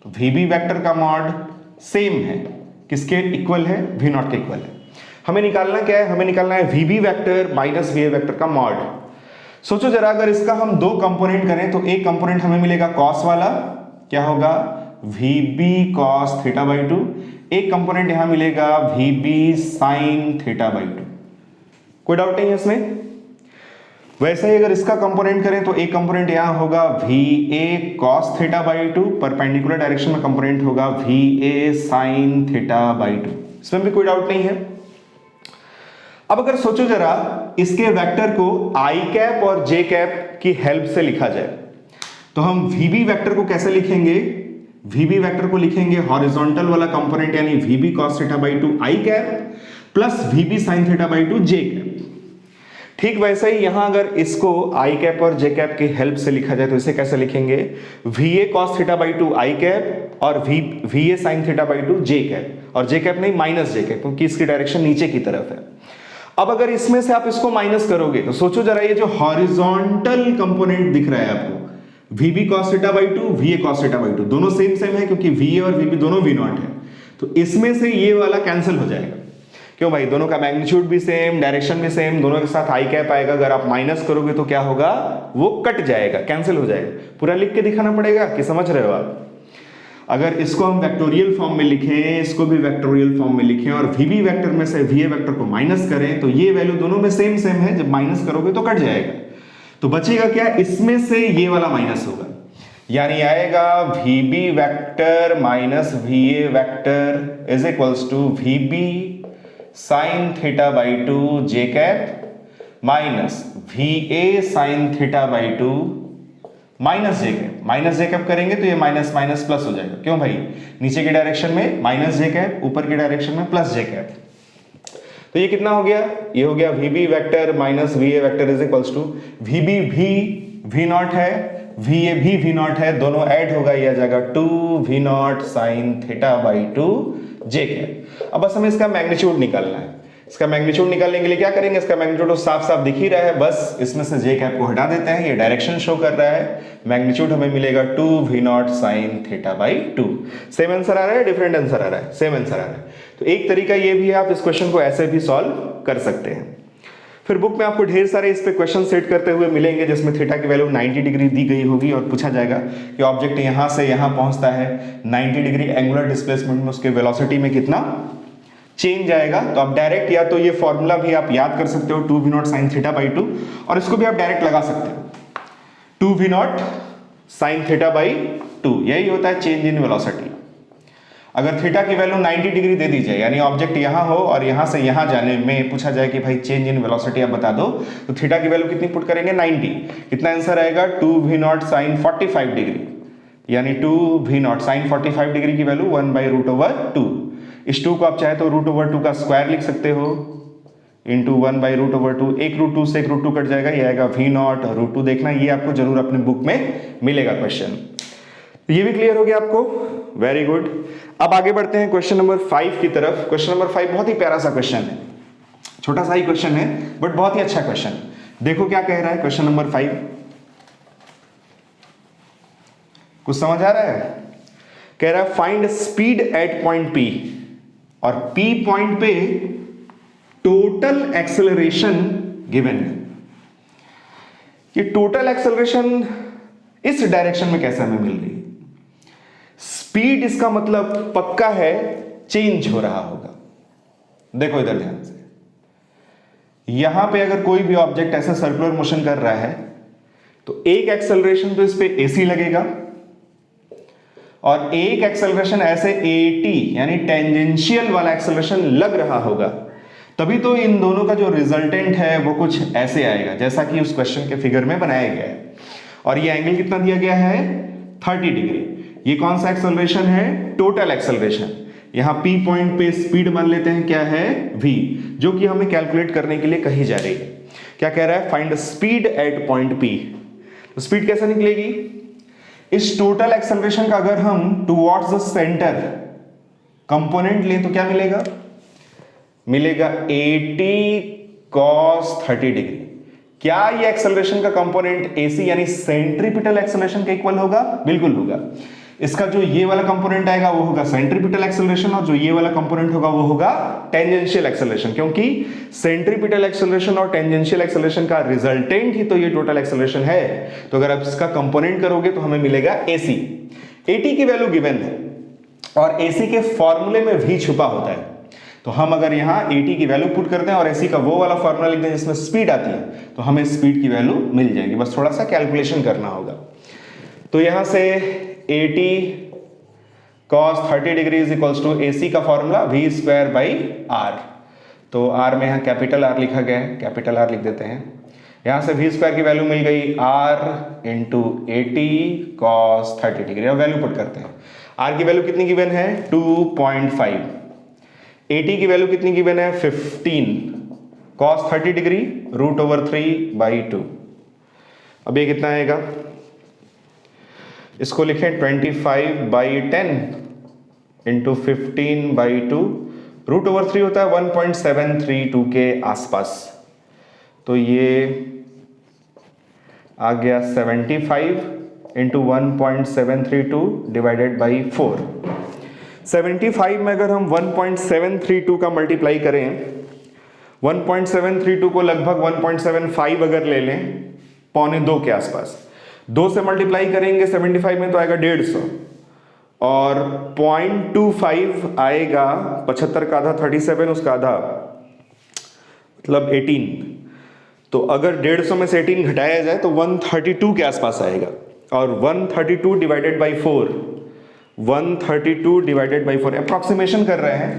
S1: VB वेक्टर का मॉड सेम है, किसके इक्वल है? V नॉट के इक्वल है। हमें निकालना क्या है? हमें निकालना है VB vector minus VA vector का मॉड। सोचो जरा, अगर इसका हम दो कंपोनेंट करें तो एक कंपोनेंट हमें मिलेगा कॉस वाला, क्या होगा? VB cos theta by 2। एक कंपोनेंट यहां मिलेगा VB sin थीटा बाई 2। कोई डाउट नहीं है इसमें? वैसे ही अगर इसका कंपोनेंट करें तो एक कंपोनेंट यहां होगा VA cos theta by 2, perpendicular direction में कंपोनेंट होगा VA sin थीटा बाई 2। इसमें भी कोई डाउट नहीं है। अब अगर सोचो जरा, इसके वेक्टर को i कैप और j कैप की हेल्प से लिखा जाए तो हम VB वेक्टर को कैसे लिखेंगे? VB वेक्टर को लिखेंगे हॉरिजॉन्टल वाला कंपोनेंट यानी VB cos theta by 2 i cap plus VB sin theta by 2 j cap. ठीक वैसे ही यहां अगर इसको i कैप और j कैप की हेल्प से लिखा जाए तो इसे कैसे लिखेंगे? VA cos theta by 2 i cap और VA sin theta by 2 j cap, और j कैप नहीं माइनस j कैप, क्योंकि इसकी डायरेक्शन नीचे की तरफ है। अब अगर इसमें से आप इसको माइनस करोगे तो सोचो जरा, ये जो हॉरिजॉन्टल कंपोनेंट दिख रहा है आपको VB cos theta by 2 VA cos theta by 2, दोनों सेम सेम है क्योंकि VA और VB दोनों V नॉट है, तो इसमें से ये वाला कैंसिल हो जाएगा। क्यों भाई? दोनों का मैग्नीट्यूड भी सेम, डायरेक्शन भी सेम, दोनों के साथ i कैप आएगा। अगर आप माइनस करोगे तो क्या होगा? वो कट जाएगा, कैंसिल हो जाएगा। पूरा लिख के दिखाना पड़ेगा कि समझ रहे हो आप? अगर इसको हम वेक्टोरियल फॉर्म में लिखें, इसको भी वेक्टोरियल फॉर्म में लिखें और VB वेक्टर में से VA वेक्टर को माइनस करें तो ये वैल्यू दोनों में सेम सेम है, जब माइनस करोगे तो कट जाएगा। तो बचेगा क्या? इसमें से ये वाला माइनस होगा, यानी आएगा VB vector minus VA vector is equals to VB sin theta by 2 j cap minus VA sin theta by 2 minus J cap. Minus J cap करेंगे तो ये माइनस माइनस प्लस हो जाएगा। क्यों भाई? नीचे की डायरेक्शन में माइनस जे कैप, ऊपर की डायरेक्शन में प्लस जे कैप। तो ये कितना हो गया? ये हो गया VB vector minus VA vector is equals to VB भी V नॉट है, वी ए भी वी नॉट है, दोनों ऐड होगा, ये आ जाएगा 2v0 sin theta by 2 J cap. अब बस हमें इसका मैग्नीट्यूड निकालना है। इसका मैग्नीट्यूड निकालने के लिए क्या करेंगे, इसका मैग्नीट्यूड तो साफ साफ दिख ही रहा है, बस इसमें से जे कैप को हटा देते हैं, ये डायरेक्शन शो कर रहा है। मैग्नीट्यूड हमें मिलेगा 2v0 sin theta by 2। Same answer आ रहा है, डिफरेंट आंसर आ रहा है? सेम आंसर आ रहा है। तो एक तरीका ये भी है, आप इस क्वेश्चन को ऐसे भी सॉल्व कर सकते हैं। फिर बुक में आपको ढेर सारे इस पे क्वेश्चन सेट करते हुए मिलेंगे, जिसमें थीटा की वैल्यू 90 डिग्री दी गई होगी और पूछा जाएगा कि ऑब्जेक्ट यहां से यहां पहुंचता है, 90 डिग्री एंगुलर डिस्प्लेसमेंट में उसके वेलोसिटी में कितना चेंज आएगा। तो आप डायरेक्ट या तो ये फॉर्मूला भी आप याद कर सकते हो 2v0 sin थीटा बाई 2, और इसको भी आप डायरेक्ट लगा सकते हो 2v0 sin थीटा बाई 2, यही होता है चेंज इन वेलोसिटी। अगर थीटा की वैल्यू 90 डिग्री दे दी जाए, यानी ऑब्जेक्ट यहां हो और यहां से यहां जाने में पूछा जाए कि भाई चेंज इन वेलोसिटी आप बता दो, तो थीटा की वैल्यू कितनी पुट करेंगे, 90। कितना आंसर आएगा, 2v0 sin 45 डिग्री, यानी 2v0 sin 45 डिग्री की वैल्यू 1/√2। इस 2 को आप चाहे तो √2 का स्क्वायर लिख सकते हो, इंटू 1/√2। एक √2 से एक √2 कट जाएगा, ये आएगा v0 √2। देखना ये आपको जरूर अपने बुक में मिलेगा क्वेश्चन। ये भी क्लियर हो गया आपको, वेरी गुड। अब आगे बढ़ते हैं क्वेश्चन नंबर 5 की तरफ। क्वेश्चन नंबर 5 बहुत ही प्यारा सा क्वेश्चन है, छोटा सा ही क्वेश्चन है बट बहुत ही अच्छा क्वेश्चन। देखो क्या कह रहा है क्वेश्चन नंबर 5, कुछ समझ आ रहा है? कह रहा है find speed at point P, और P पॉइंट पे टोटल एक्सेलरेशन गिवन है। ये टोटल एक्सेलरेशन इस डायरेक्शन में कैसे हमें मिल रही है? स्पीड इसका मतलब पक्का है चेंज हो रहा होगा। देखो इधर ध्यान से, यहां पे अगर कोई भी ऑब्जेक्ट ऐसा सर्कुलर मोशन कर रहा है तो एक एक्सेलरेशन तो इस पे AC लगेगा, और एक एक्सेलरेशन ऐसे AT यानी टेंजेंशियल वाला एक्सेलरेशन लग रहा होगा, तभी तो इन दोनों का जो रिजल्टेंट है वो कुछ ऐसे आएगा जैसा कि उस क्वेश्चन के फिगर में बनाया गया है। और ये एंगल कितना दिया गया है, 30 डिग्री। ये कौन सा एक्सेलरेशन है, टोटल एक्सेलरेशन। यहां P पॉइंट पे स्पीड मान लेते हैं क्या है, v, जो कि हमें कैलकुलेट करने के लिए कही जा रही है। क्या कह रहा है, find speed at point P। तो स्पीड कैसे निकलेगी, इस टोटल एक्सेलरेशन का अगर हम टुवर्ड्स द सेंटर कंपोनेंट लें तो क्या मिलेगा, मिलेगा 80 cos 30 डिग्री। क्या ये एक्सेलरेशन का कंपोनेंट AC यानी सेंट्रीपिटल एक्सेलरेशन के इक्वल होगा, बिल्कुल होगा। इसका जो ये वाला कंपोनेंट आएगा वो होगा सेंट्रीपिटल एक्सेलरेशन, और जो ये वाला कंपोनेंट होगा वो होगा टेंजेंशियल एक्सेलरेशन, क्योंकि सेंट्रीपिटल एक्सेलरेशन और टेंजेंशियल एक्सेलरेशन का रिजल्टेंट ही तो ये टोटल एक्सेलरेशन है। तो अगर आप इसका कंपोनेंट करोगे तो हमें मिलेगा AC। AT की वैल्यू गिवन है और AC के फॉर्मूले में V छुपा होता है, तो हम अगर यहां AT की वैल्यू पुट करते हैं और AC का वो वाला फॉर्मूला लिखते हैं जिसमें स्पीड आती है, तो हमें स्पीड की वैल्यू मिल जाएगी। बस थोड़ा सा कैलकुलेशन करना होगा। तो यहां से 80 cos 30 degree is equals to AC का फॉर्मूला v²/r। तो r में यहां कैपिटल R लिखा गया है, कैपिटल R लिख देते हैं। यहां से v² की वैल्यू मिल गई r इंटू 80 cos 30 डिग्री। अब वैल्यू पुट करते हैं। r की वैल्यू कितनी गिवन है, 2.5। AT की वैल्यू कितनी गिवन है, 15 cos 30 डिग्री √3/2। अब ये कितना आएगा, इसको लिखें 25/10 इंटू 15/2, √3 होता है 1.732 के आसपास। तो ये आ गया 75 इंटू 1.732 डिवाइडेड बाई 4। 75 में अगर हम 1.732 का मल्टीप्लाई करें, 1.732 को लगभग 1.75 अगर ले लें, 1.25 के आसपास, 2 से मल्टीप्लाई करेंगे 75 में तो आएगा 150, और 0.25 आएगा 75 का आधा 37, उसका आधा मतलब 18। तो अगर 150 में से 18 घटाया जाए तो 132 के आसपास आएगा, और 132 divided by 4, 132 divided by 4 approximation कर रहे हैं,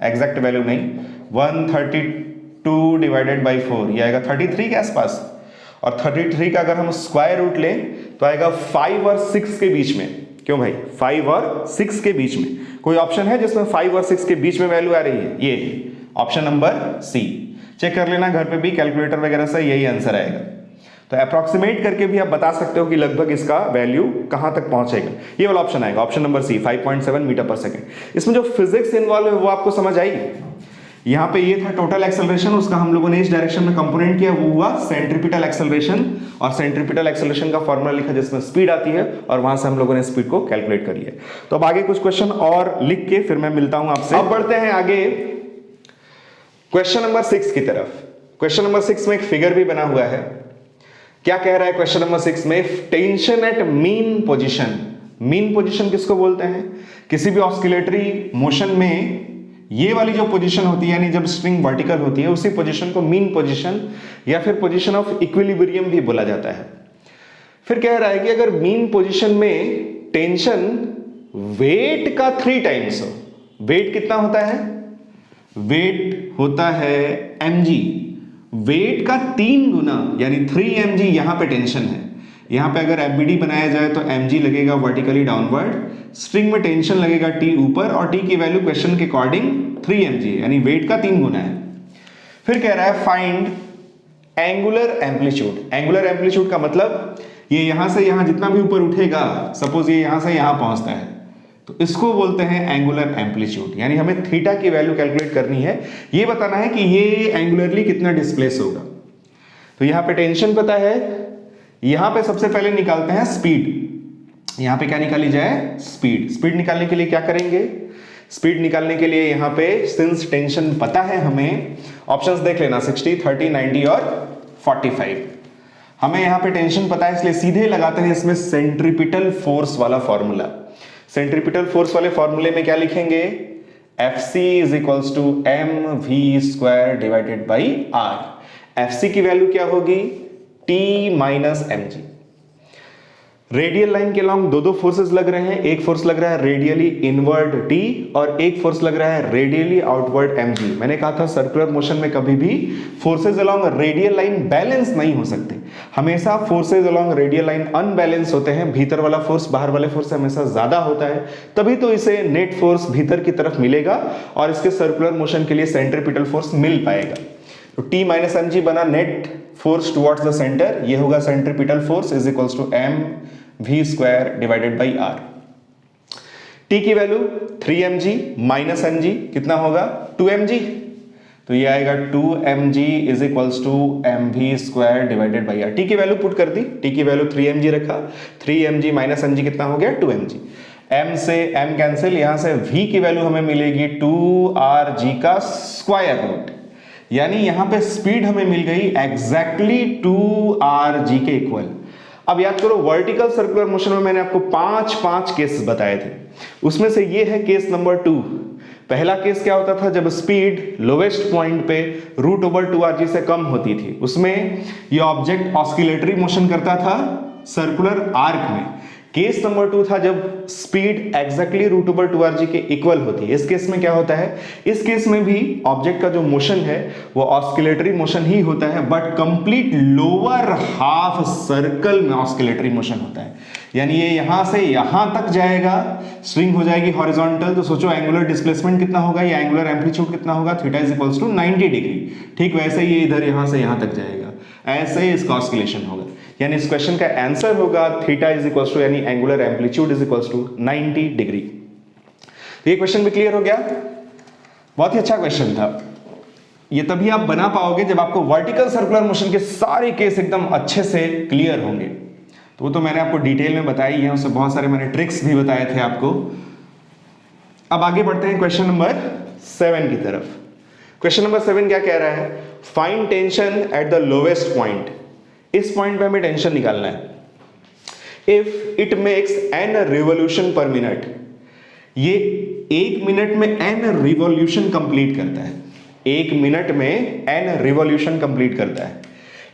S1: एग्जैक्ट वैल्यू नहीं। 132 डिवाइडेड बाई 4 ये आएगा 33 के आसपास, और 33 का अगर हम स्क्वायर रूट लें तो आएगा 5 और 6 के बीच में। क्यों भाई, 5 और 6 के बीच में कोई ऑप्शन है जिसमें 5 और 6 के बीच में वैल्यू आ रही है? ये ऑप्शन नंबर C। चेक कर लेना घर पे भी, कैलकुलेटर वगैरह से यही आंसर आएगा। तो अप्रॉक्सीमेट करके भी आप बता सकते हो कि लगभग इसका वैल्यू कहां तक पहुंचेगा। ये वाला ऑप्शन आएगा, ऑप्शन नंबर सी, 5.7 मीटर पर सेकेंड। इसमें जो फिजिक्स इन्वॉल्व है वो आपको समझ आई। यहां पे ये था टोटल एक्सेलरेशन, उसका हम लोगों ने इस डायरेक्शन में कंपोनेंट किया, वो हुआ सेंट्रीपिटल एक्सेलरेशन, और सेंट्रीपिटल एक्सेलरेशन का फॉर्मूला लिखा जिसमें स्पीड आती है, और वहां से हम लोगों ने स्पीड को कैलकुलेट करी है। तो अब आगे कुछ क्वेश्चन और लिख के फिर मैं मिलता हूं आपसे। अब बढ़ते हैं आगे क्वेश्चन नंबर 6 की तरफ। क्वेश्चन नंबर 6 में एक फिगर भी बना हुआ है। क्या कह रहा है क्वेश्चन नंबर 6 में? Tension eight mean position. Mean position किसको बोलते हैं? किसी भी ऑस्किलेटरी मोशन में ये वाली जो पोजीशन होती है, यानी जब स्ट्रिंग वर्टिकल होती है, उसी पोजीशन को मीन पोजीशन या फिर पोजीशन ऑफ इक्विलिब्रियम भी बोला जाता है। फिर कह रहा है कि अगर मीन पोजीशन में टेंशन वेट का 3 टाइम्स हो, वेट कितना होता है? वेट होता है mg, वेट का 3 गुना यानी 3 mg यहां पे टेंशन है। यहां पे अगर FBD बनाया जाए तो mg लगेगा वर्टिकली डाउनवर्ड, स्ट्रिंग में टेंशन लगेगा T ऊपर, और T की वैल्यू क्वेश्चन के अकॉर्डिंग 3 mg यानी वेट का 3 गुना है। फिर कह रहा है find angular amplitude. Angular amplitude का मतलब ये यहां से यहां जितना भी ऊपर उठेगा, सपोज ये यहां से यहां पहुंचता है, तो इसको बोलते हैं एंगुलर एम्पलीट्यूड। यानी हमें थीटा की वैल्यू कैलकुलेट करनी है, ये बताना है कि ये एंगुलरली कितना डिस्प्लेस होगा। तो यहां पे टेंशन पता है, यहां पे सबसे पहले निकालते हैं स्पीड। यहां पे क्या निकाली जाए? स्पीड। स्पीड निकालने के लिए क्या करेंगे? स्पीड निकालने के लिए यहां पे सिंस टेंशन पता है हमें, ऑप्शंस देख लेना 60, 30, 90 और 45। हमें यहां पे टेंशन पता है, इसलिए सीधे लगाते हैं इसमें सेंट्रीपिटल फोर्स वाला फॉर्मूला। सेंट्रीपिटल फोर्स वाले फॉर्मूले में क्या लिखेंगे? Fc is equals to mv² divided by r। Fc की वैल्यू क्या होगी? T minus mg। Radial line के लॉन्ग दो फोर्सेस लग रहे हैं, एक फोर्स लग रहा है रेडियली इनवर्ड T और एक फोर्स लग रहा है रेडियली आउटवर्ड mg। मैंने कहा था सर्कुलर मोशन में कभी भी forces along radial line balance नहीं हो सकते, हमेशा forces along radial line unbalance होते हैं। भीतर वाला फोर्स बाहर वाले फोर्स से हमेशा ज्यादा होता है, तभी तो इसे नेट फोर्स भीतर की तरफ मिलेगा और इसके सर्कुलर मोशन के लिए सेंट्रीपिटल फोर्स मिल पाएगा। तो T माइनस mg बना net force towards the centre, ये होगा centripetal force is equals to mv² divided by r। T की वैल्यू 3 mg माइनस mg कितना होगा? 2 mg। तो ये आएगा 2 mg is equals to mv² divided by r। T की वैल्यू पुट कर दी, T की वैल्यू 3 mg रखा, 3 mg माइनस mg कितना हो गया? 2 mg। m से m कैंसिल, यहां से v की वैल्यू हमें मिलेगी 2rg का स्क्वायर रूट, यानी यहां पे स्पीड हमें मिल गई एग्जैक्टली 2rg के इक्वल। अब याद करो वर्टिकल सर्कुलर मोशन में मैंने आपको 5 केसेस बताए थे, उसमें से ये है केस नंबर 2। पहला केस क्या होता था? जब स्पीड लोवेस्ट पॉइंट पे √2rg से कम होती थी, उसमें ये ऑब्जेक्ट ऑस्किलेटरी मोशन करता था सर्कुलर आर्क में। केस नंबर 2 था जब स्पीड एग्जैक्टली √2rg के इक्वल होती है। इस केस में क्या होता है? इस केस में भी ऑब्जेक्ट का जो मोशन है वो ऑस्किलेटरी मोशन ही होता है, but complete lower half circle में ऑस्किलेटरी मोशन होता है। यानी ये यहां से यहां तक जाएगा, स्ट्रिंग हो जाएगी हॉरिजॉन्टल, तो सोचो एंगुलर डिस्प्लेसमेंट कितना होगा या एंगुलर एम्पलीट्यूड कितना होगा? Theta is equals to 90 degree. ठीक वैसे ही ये इधर यहां से यहां तक जाएगा, ऐसे इसका ऑस्किलेशन होगा। यानी इस क्वेश्चन का आंसर होगा थीटा इज इक्वल्स टू यानी angular amplitude is equals to 90 degree. तो ये क्वेश्चन भी क्लियर हो गया? बहुत ही अच्छा क्वेश्चन था। ये तभी आप बना पाओगे जब आपको वर्टिकल सर्कुलर मोशन के सारे केस एकदम अच्छे से क्लियर होंगे। तो वो तो मैंने आपको डिटेल में बताई है, उससे बहुत सारे मैंने ट्रिक्स भी बताए थे आपको। अब आगे बढ़ते हैं क्वेश्चन नंबर 7 की तरफ। क्वेश्चन नंबर 7 क्या कह रहा है? Find tension at the lowest point. इस पॉइंट पे हमें टेंशन निकालना है। If it makes n revolution पर मिनट, ये 1 मिनट में n रिवॉल्यूशन कंप्लीट करता है। 1 मिनट में n रिवॉल्यूशन कंप्लीट करता है।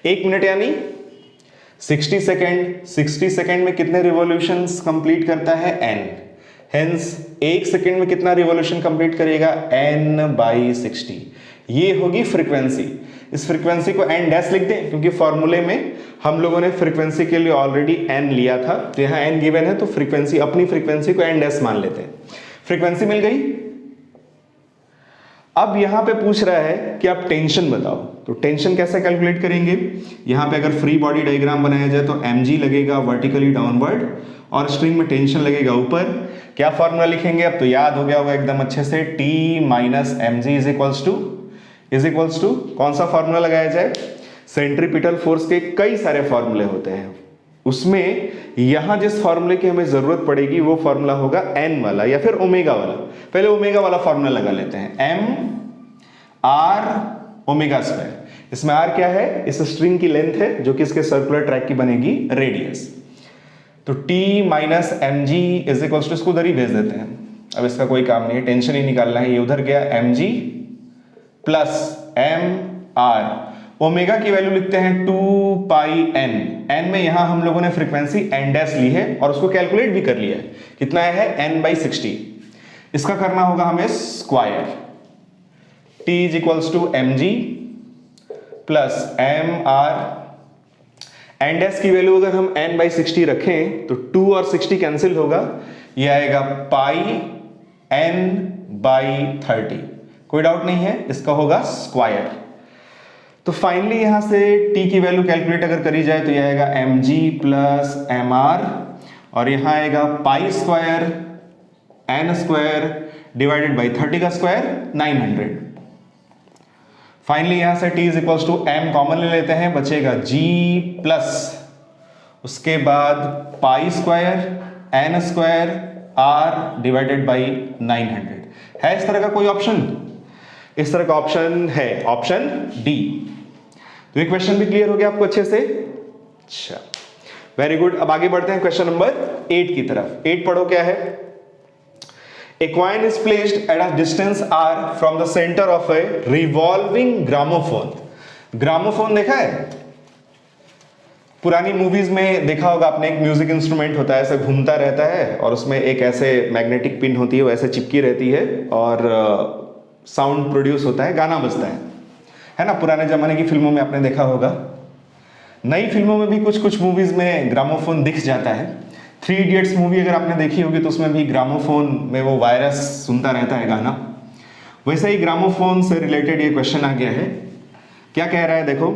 S1: 1 मिनट यानी 60 सेकेंड। 60 सेकेंड में कितने रिवॉल्यूशंस कंप्लीट करता है? n। हेंस 1 सेकेंड में कितना रिवॉल्यूशन कंप्लीट करेगा? n/60। ये होगी फ्रीक्वेंसी। इस फ्रीक्वेंसी को n डैश लिख दें, क्योंकि फॉर्मूले में हम लोगों ने फ्रीक्वेंसी के लिए ऑलरेडी n लिया था, तो यहां n गिवन है, तो फ्रीक्वेंसी अपनी फ्रीक्वेंसी को n डैश मान लेते हैं। फ्रीक्वेंसी मिल गई। अब यहां पे पूछ रहा है कि आप टेंशन बताओ, तो टेंशन कैसे कैलकुलेट करेंगे। यहां पे अगर फ्री बॉडी डायग्राम बनाया जाए तो mg लगेगा वर्टिकली डाउनवर्ड और स्ट्रिंग में टेंशन लगेगा ऊपर। क्या फॉर्मूला लिखेंगे, अब तो याद हो गया होगा एकदम अच्छे से, T minus mg is equals to कौन सा फॉर्मूला लगाया जाए, सेंट्रीपिटल फोर्स के कई सारे फॉर्मूले होते हैं, उसमें यहां जिस फॉर्मूले की हमें जरूरत पड़ेगी वो फॉर्मूला होगा n वाला या फिर ओमेगा वाला। पहले ओमेगा वाला फॉर्मूला लगा लेते हैं, m r ओमेगा स्क्वायर। इसमें r क्या है, इस स्ट्रिंग की लेंथ है जो कि इसके सर्कुलर ट्रैक की बनेगी रेडियस। तो t minus M G is equals to, इसको उधर ही भेज देते हैं, अब इसका कोई काम नहीं है, टेंशन ही निकालना है, ये उधर गया mg plus M R, omega की वैल्यू लिखते हैं 2 पाई n, n में यहां हम लोगों ने फ्रीक्वेंसी n डैश ली है और उसको कैलकुलेट भी कर लिया है, कितना है n/60। इसका करना होगा हमें square, t is equals to mg plus M R, n dash की वैल्यू अगर हम n/60 रखें तो 2 और 60 कैंसिल होगा, ये आएगा पाई n/30, कोई डाउट नहीं है, इसका होगा स्क्वायर। तो फाइनली यहां से t की वैल्यू कैलकुलेट अगर करी जाए तो यह आएगा mg प्लस एम आर और यहां आएगा pi square n square divided by 30 का स्क्वायर 900। फाइनली यहां से t is equals to m common ले लेते हैं, बचेगा g प्लस उसके बाद pi square n square r divided by 900। है इस तरह का कोई ऑप्शन, इस तरह का ऑप्शन है, ऑप्शन डी। तो ये क्वेश्चन भी क्लियर हो गया आपको अच्छे से, अच्छा वेरी गुड। अब आगे बढ़ते हैं क्वेश्चन नंबर 8 की तरफ। 8 पढ़ो क्या है, A coin is placed at a distance r from the center of a revolving gramophone। Gramophone देखा है, पुरानी मूवीज में देखा होगा आपने, एक म्यूजिक इंस्ट्रूमेंट होता है, ऐसे घूमता रहता है और उसमें एक ऐसे मैग्नेटिक पिन होती है, वो ऐसे चिपकी रहती है और साउंड प्रोड्यूस होता है, गाना बजता है ना। पुराने जमाने की फिल्मों में आपने देखा होगा, नई फिल्मों में भी कुछ कुछ मूवीज में ग्रामोफोन दिख जाता है। 3 इडियट्स मूवी अगर आपने देखी होगी तो उसमें भी ग्रामोफोन में वो वायरस सुनता रहता है गाना, वैसे ही ग्रामोफोन से रिलेटेड ये क्वेश्चन आ गया है। क्या कह रहा है देखो,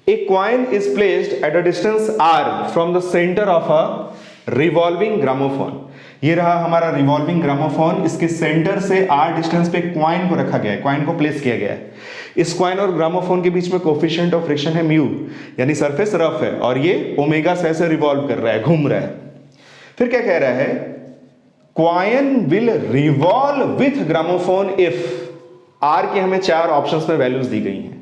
S1: a coin is placed at a distance r from the centre of a revolving gramophone. ये रहा हमारा रिवॉल्विंग ग्रामोफोन, इसके सेंटर से r डिस्टेंस पे कॉइन को रखा गया है, कॉइन को प्लेस किया गया है। इस कॉइन और ग्रामोफोन के बीच में कोफिशिएंट ऑफ फ्रिक्शन है म्यू, यानी सरफेस रफ है और ये ओमेगा से ऐसे रिवॉल्व कर रहा है, घूम रहा है। फिर क्या कह रहा है, coin will revolve with gramophone if r की हमें 4 ऑप्शंस में वैल्यूज दी गई हैं।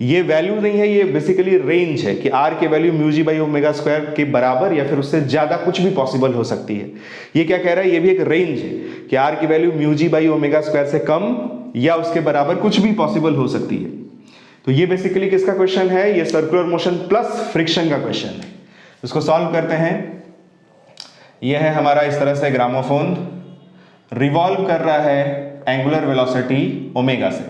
S1: ये वैल्यू नहीं है, ये बेसिकली रेंज है कि r की value mu G by omega square के बराबर या फिर उससे ज्यादा कुछ भी पॉसिबल हो सकती है। ये क्या कह रहा है, ये भी एक रेंज है कि r की value mu G by omega square से कम या उसके बराबर कुछ भी पॉसिबल हो सकती है। तो ये बेसिकली किसका क्वेश्चन है, ये सर्कुलर मोशन प्लस फ्रिक्शन का क्वेश्चन है। इसको सॉल्व करते हैं। यह है हमारा इस तरह से ग्रामोफोन रिवॉल्व कर रहा है एंगुलर वेलोसिटी ओमेगा से,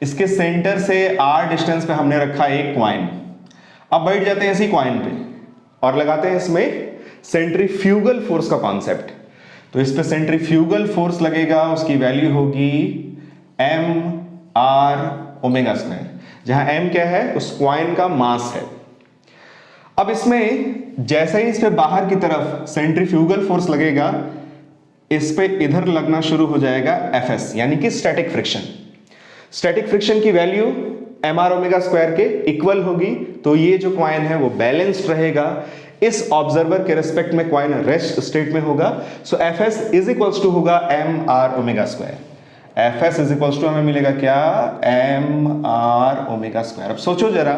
S1: इसके सेंटर से r डिस्टेंस पे हमने रखा एक कॉइन। अब बैठ जाते हैं इसी कॉइन पे और लगाते हैं इसमें सेंट्रीफ्यूगल फोर्स का कॉन्सेप्ट। तो इस पे सेंट्रीफ्यूगल फोर्स लगेगा, उसकी वैल्यू होगी m r ओमेगा स्क्वायर, जहां m क्या है, उस कॉइन का मास है। अब इसमें जैसे ही इस पे बाहर की तरफ सेंट्रीफ्यूगल फोर्स लगेगा, इस पे इधर लगना शुरू हो जाएगा Fs, यानी कि स्टैटिक फ्रिक्शन। स्टैटिक फ्रिक्शन की value M R omega square के इक्वल होगी, तो ये जो कॉइन है वो बैलेंस्ड रहेगा। इस ऑब्जर्वर के रेस्पेक्ट में कॉइन रेस्ट स्टेट में होगा। So Fs is equals to होगा M R omega square. Fs is equals to हमें मिलेगा क्या, एम आर ओमेगा स्क्वायर। अब सोचो जरा,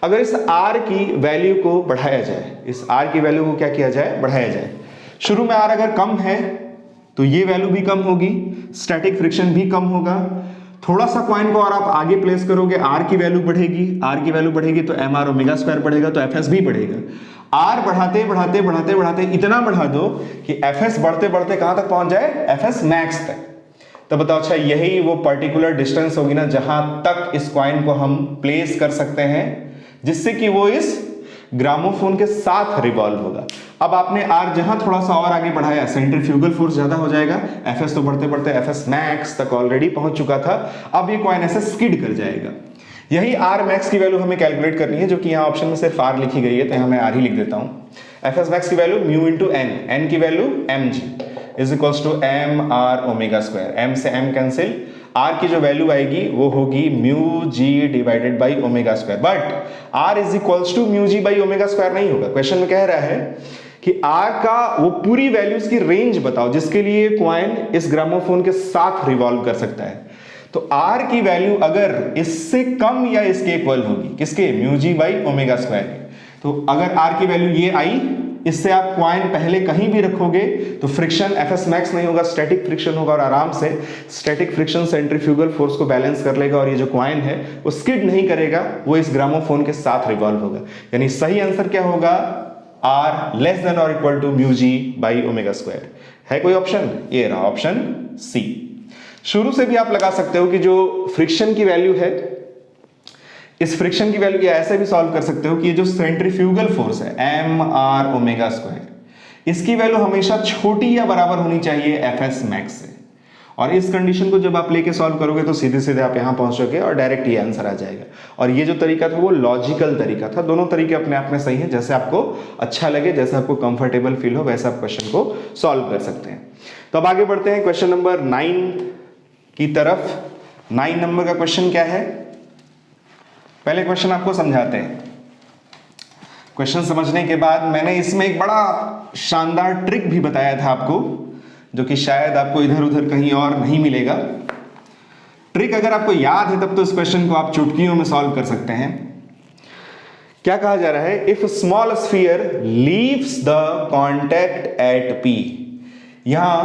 S1: अगर इस r की वैल्यू को बढ़ाया जाए, इस r की वैल्यू को क्या किया जाए, बढ़ाया जाए। शुरू में r अगर कम है तो ये वैल्यू भी कम होगी, स्टैटिक फ्रिक्शन भी कम होगा। थोड़ा सा कॉइन को और आप आगे प्लेस करोगे, r की वैल्यू बढ़ेगी, r की वैल्यू बढ़ेगी तो एम आर ओमेगा स्क्वायर बढ़ेगा, तो Fs भी बढ़ेगा। r बढ़ाते बढ़ाते बढ़ाते बढ़ाते इतना बढ़ा दो कि Fs बढ़ते बढ़ते कहां तक पहुंच जाए, Fs मैक्स तक। तो बताओ, अच्छा यही वो पर्टिकुलर डिस्टेंस होगी ना जहां तक इस कॉइन को हम प्लेस कर सकते हैं जिससे कि वो इस ग्रामोफोन के साथ रिवॉल्व होगा। अब आपने आर जहां थोड़ा सा और आगे बढ़ाया, सेंट्रीफ्यूगल फोर्स ज्यादा हो जाएगा, एफएस तो बढ़ते बढ़ते एफएस मैक्स तक ऑलरेडी पहुंच चुका था, अब ये कॉइन ऐसे स्किड कर जाएगा। यही आर मैक्स की वैल्यू हमें कैलकुलेट करनी है, जो कि यहाँ ऑप्शन में सिर्फ आर लिखी गई है, तो यहाँ मैं आर ही लिख देता हूँ। एफएस मैक्स की value mu into N, N की value M G is equals to M R omega square, M से एम कैंसिल, आर की जो वैल्यू आएगी वो होगी mu G divided by omega square, but R is equals to mu G by omega square नहीं होगा। Question में कह रहा है कि आर का वो पूरी वैल्यूज की रेंज बताओ जिसके लिए कॉइन इस ग्रामोफोन के साथ रिवॉल्व कर सकता है। तो आर की वैल्यू अगर इससे कम या इसके इक्वल होगी, किसके, mu G by omega square के, तो अगर आर की वैल्यू ये आई, इससे आप कॉइन पहले कहीं भी रखोगे तो फ्रिक्शन एफएस मैक्स नहीं होगा, स्टैटिक फ्रिक्शन होगा, और आराम से स्टैटिक फ्रिक्शन सेंट्रीफ्यूगल फोर्स को बैलेंस कर लेगा, और ये जो कॉइन है वो स्किड नहीं करेगा, वो इस ग्रामोफोन के साथ रिवॉल्व होगा। यानी सही आंसर क्या होगा, आर लेस देन और equal to mu G by omega square. है कोई ऑप्शन? ये रहा ऑप्शन सी। शुरू से भी आप लगा सकते हो कि जो फ्रिक्शन की वैल्यू है, इस फ्रिक्शन की वैल्यू ऐसे भी सॉल्व कर सकते हो कि ये जो सेंट्रीफ्यूगल फोर्स है एम आर ओमेगा स्क्वायर, इसकी वैल्यू हमेशा छोटी या बराबर होनी चाहिए एफएस मैक्स से, और इस कंडीशन को जब आप लेके सॉल्व करोगे तो सीधे सीधे आप यहां पहुंचोगे और डायरेक्ट ये आंसर आ जाएगा। और ये जो तरीका था वो लॉजिकल तरीका था, दोनों तरीके अपने आप में सही है, जैसे आपको अच्छा लगे, जैसे आपको कंफर्टेबल फील हो, वैसे आप क्वेश्चन को सॉल्व कर सकते हैं। तो अब आगे बढ़ते हैं क्वेश्चन नंबर 9 की तरफ। 9 नंबर का क्वेश्चन क्या है, पहले क्वेश्चन आपको समझाते हैं। क्वेश्चन समझने के बाद मैंने इसमें एक बड़ा शानदार ट्रिक भी बताया था आपको, जो कि शायद आपको इधर उधर कहीं और नहीं मिलेगा। ट्रिक अगर आपको याद है तब तो इस क्वेश्चन को आप चुटकियों में सॉल्व कर सकते हैं। क्या कहा जा रहा है, if small sphere leaves the contact at P. यहां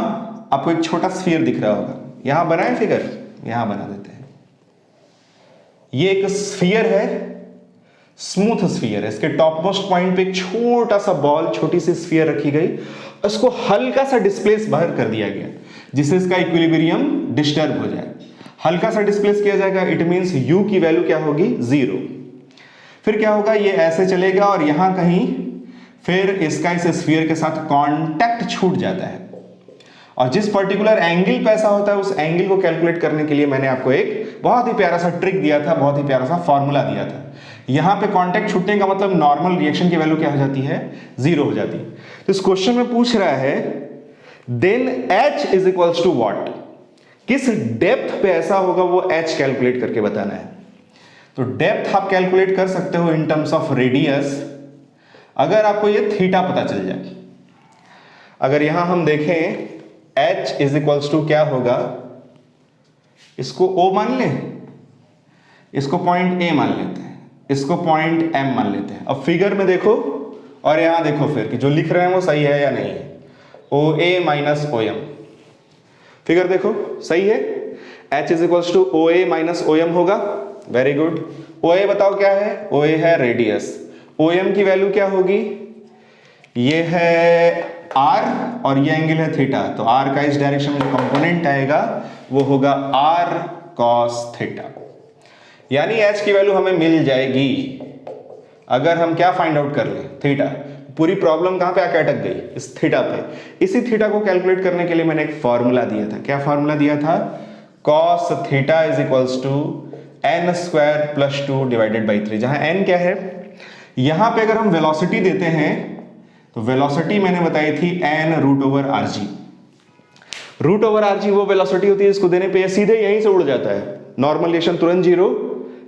S1: आपको एक छोटा स्फीयर दिख रहा होगा, यहां बनाए फिगर, यहां बना देते हैं। ये एक स्फीयर है, स्मूथ स्फीयर है, इसके टॉप मोस्ट पॉइंट पे एक छोटा सा बॉल, छोटी सी स्फीयर रखी गई, इसको हल्का सा डिस्प्लेस बाहर कर दिया गया जिससे इसका इक्विलिब्रियम डिस्टर्ब हो जाए। हल्का सा डिस्प्लेस किया जाएगा, इट मींस u की वैल्यू क्या होगी, 0। फिर क्या होगा, ये ऐसे चलेगा और यहां कहीं फिर इसका इस स्फीयर के साथ कांटेक्ट छूट जाता है, और जिस पर्टिकुलर एंगल पे ऐसा होता है उस एंगल को कैलकुलेट करने के लिए मैंने आपको एक बहुत ही प्यारा सा ट्रिक दिया था, बहुत ही प्यारा सा फॉर्मूला दिया था। यहां पे कांटेक्ट छूटने का मतलब नॉर्मल रिएक्शन की वैल्यू क्या हो जाती है, 0 हो जाती है। तो इस क्वेश्चन में पूछ रहा है then h is equals to what, किस डेप्थ पे ऐसा होगा वो h कैलकुलेट करके बताना है। तो डेप्थ आप कैलकुलेट कर सकते हो इन टर्म्स ऑफ रेडियस, अगर आपको ये थीटा पता चल जाए। अगर यहां हम देखें h इज इक्वल्स टू क्या होगा, इसको O मान लें, इसको पॉइंट A मान लेते हैं, इसको पॉइंट M मान लेते हैं। अब फिगर में देखो और यहां देखो फिर कि जो लिख रहे हैं वो सही है या नहीं है। OA माइनस OM, फिगर देखो सही है, H is equals to OA minus OM होगा, वेरी गुड। OA बताओ क्या है, OA है रेडियस, OM की वैल्यू क्या होगी, ये है R और ये एंगल है थीटा, तो R का इस डायरेक्शन में जो कंपोनेंट आएगा वो होगा R cos थीटा। यानी H की वैल्यू हमें मिल जाएगी अगर हम क्या फाइंड आउट कर लें, थीटा। पूरी प्रॉब्लम कहां पे आके अटक गई, इस थीटा पे। इसी थीटा को कैलकुलेट करने के लिए मैंने एक फॉर्मूला दिया था। क्या फॉर्मूला दिया था, cos theta is equals to n square plus 2 divided by 3, जहां n क्या है, यहां पे अगर हम वेलोसिटी देते हैं तो वेलोसिटी मैंने बताई थी n root over rg। Root over rg वो वेलोसिटी होती है इसको देने पे सीधे यहीं से उड़ जाता है, नॉर्मल रिएक्शन तुरंत 0,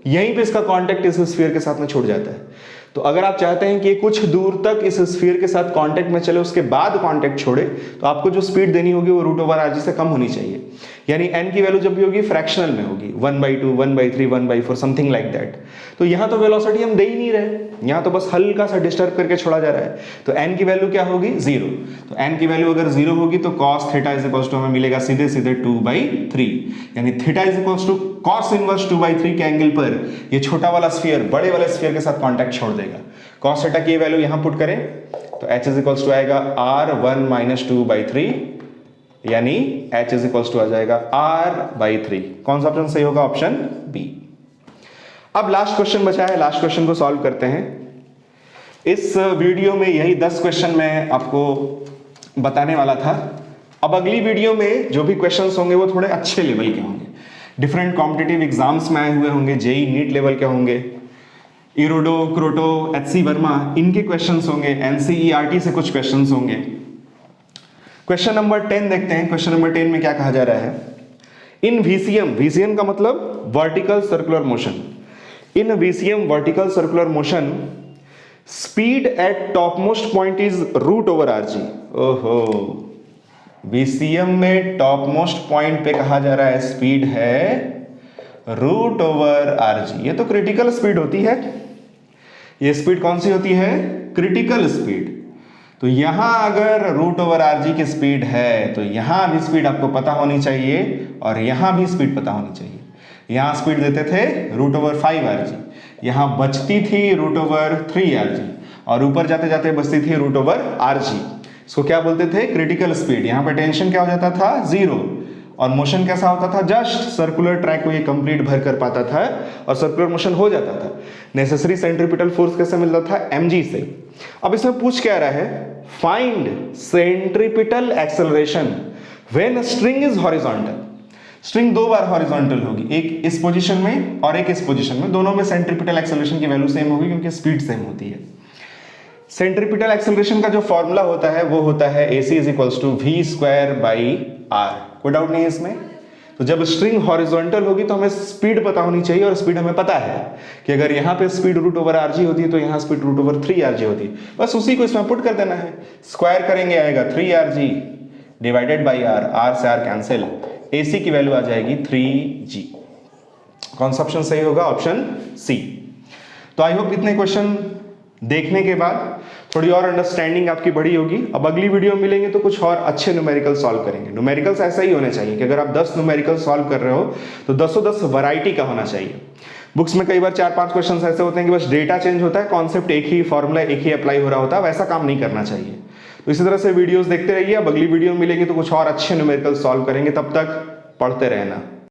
S1: यहीं पे इसका कांटेक्ट इस स्फीयर के साथ में छूट जाता है। तो अगर आप चाहते हैं कि कुछ दूर तक इस स्फीयर के साथ कांटेक्ट में चले उसके बाद कांटेक्ट छोड़े, तो आपको जो स्पीड देनी होगी वो रूट ओवर rg से कम होनी चाहिए। यानी n की वैल्यू जब भी होगी फ्रैक्शनल में होगी, 1/2, 1/3, 1/4 समथिंग लाइक दैट। तो यहां तो वेलोसिटी हम दे ही नहीं रहे, यहां तो बस हल्का सा डिस्टर्ब करके छोड़ा जा रहा है। तो n की वैल्यू क्या होगी, 0। तो n की वैल्यू अगर 0 होगी तो cos theta is equals to हमें मिलेगा सीधे सीधे 2/3, यानी theta is equals to cos inverse 2/3 के एंगल पर ये छोटा वाला स्फीयर बड़े वाले स्फीयर के साथ कांटेक्ट छोड़ देगा। cos थीटा की वैल्यू यहां पुट करें तो h इज इक्वल्स टू आएगा r1 माइनस 2/3, यानी h इज इक्वल्स टू आ जाएगा r/3। कौन सा ऑप्शन सही होगा, ऑप्शन बी। अब लास्ट क्वेश्चन बचा है, लास्ट क्वेश्चन को सॉल्व करते हैं। इस वीडियो में यही 10 क्वेश्चन मैं आपको बताने वाला था। अब अगली वीडियो में जो भी क्वेश्चंस होंगे वो थोड़े अच्छे लेवल के होंगे, डिफरेंट कॉम्पिटिटिव एग्जाम्स में आए हुए होंगे, जेई नीट लेवल के होंगे, इरोडो, क्रोटो, एचसी वर्मा, इनके क्वेश्चंस होंगे, एनसीईआरटी से कुछ क्वेश्चंस होंगे। क्वेश्चन नंबर 10 देखते हैं। क्वेश्चन नंबर 10 में क्या कहा जा रहा है? इन वीसीएम, वीसीएम का मतलब vertical circular motion, in VCM vertical circular motion speed at top most point is root over RG. ओहो, वीसीएम में टॉप मोस्ट पॉइंट पे कहा जा रहा है स्पीड है रूट ओवर आरजी। ये तो क्रिटिकल स्पीड होती है। ये स्पीड कौन सी होती है? Critical speed. तो यहां अगर रूट ओवर आरजी की स्पीड है तो यहां भी स्पीड आपको पता होनी चाहिए और यहां भी स्पीड पता होनी चाहिए। यहां स्पीड देते थे रूट ओवर 5 आरजी, यहां बचती थी रूट ओवर 3 आरजी और ऊपर जाते जाते बचती थी रूट ओवर आरजी। इसको क्या बोलते थे? Critical speed. यहां पे टेंशन क्या हो जाता था? 0। और मोशन कैसा होता था? जस्ट सर्कुलर ट्रैक को ये कंप्लीट भर कर पाता था और सर्कुलर मोशन हो जाता था। नेसेसरी सेंट्रीपिटल फोर्स कैसे मिलता था? mg से। अब इसमें पूछ क्या रहा है? Find centripetal acceleration when string is horizontal. String 2 bar horizontal होगी, एक इस पोजीशन में और एक इस पोजीशन में, दोनों में सेंट्रीपिटल एक्सेलरेशन की वैल्यू सेम होगी क्योंकि स्पीड सेम होती है। सेंट्रीपिटल एक्सेलरेशन का जो फॉर्मूला होता है वो होता है AC = v²/r। कोई डाउट नहीं है इसमें। तो जब स्ट्रिंग हॉरिजॉन्टल होगी तो हमें स्पीड पता होनी चाहिए और स्पीड हमें पता है कि अगर यहाँ पे स्पीड रूट ओवर आरजी होती है तो यहाँ स्पीड रूट ओवर 3 आरजी होती है। बस उसी को इसमें पुट कर देना है। स्क्वायर करेंगे आएगा 3 RG divided by R, R से आर कैंसिल, AC की वैल्यू आ जाएगी 3g। कौन सा ऑप्शन सही होगा? Option C. तो आई होप इतने क्वेश्चन देखने के बाद थोड़ी और अंडरस्टैंडिंग आपकी बड़ी होगी। अब अगली वीडियो में मिलेंगे तो कुछ और अच्छे न्यूमेरिकल सॉल्व करेंगे। न्यूमेरिकल्स ऐसा ही होने चाहिए कि अगर आप 10 न्यूमेरिकल सॉल्व कर रहे हो तो 10 वैरायटी का होना चाहिए। बुक्स में कई बार 4-5 क्वेश्चंस ऐसे होते हैं कि बस डेटा चेंज होता है, कॉन्सेप्ट एक ही, फॉर्मूला एक ही अप्लाई हो रहा होता है। वैसा काम नहीं करना चाहिए। तो इसी तरह से वीडियोस देखते रहिए। अब अगली वीडियो में मिलेंगे तो कुछ और अच्छे न्यूमेरिकल सॉल्व करेंगे। तब तक पढ़ते रहना।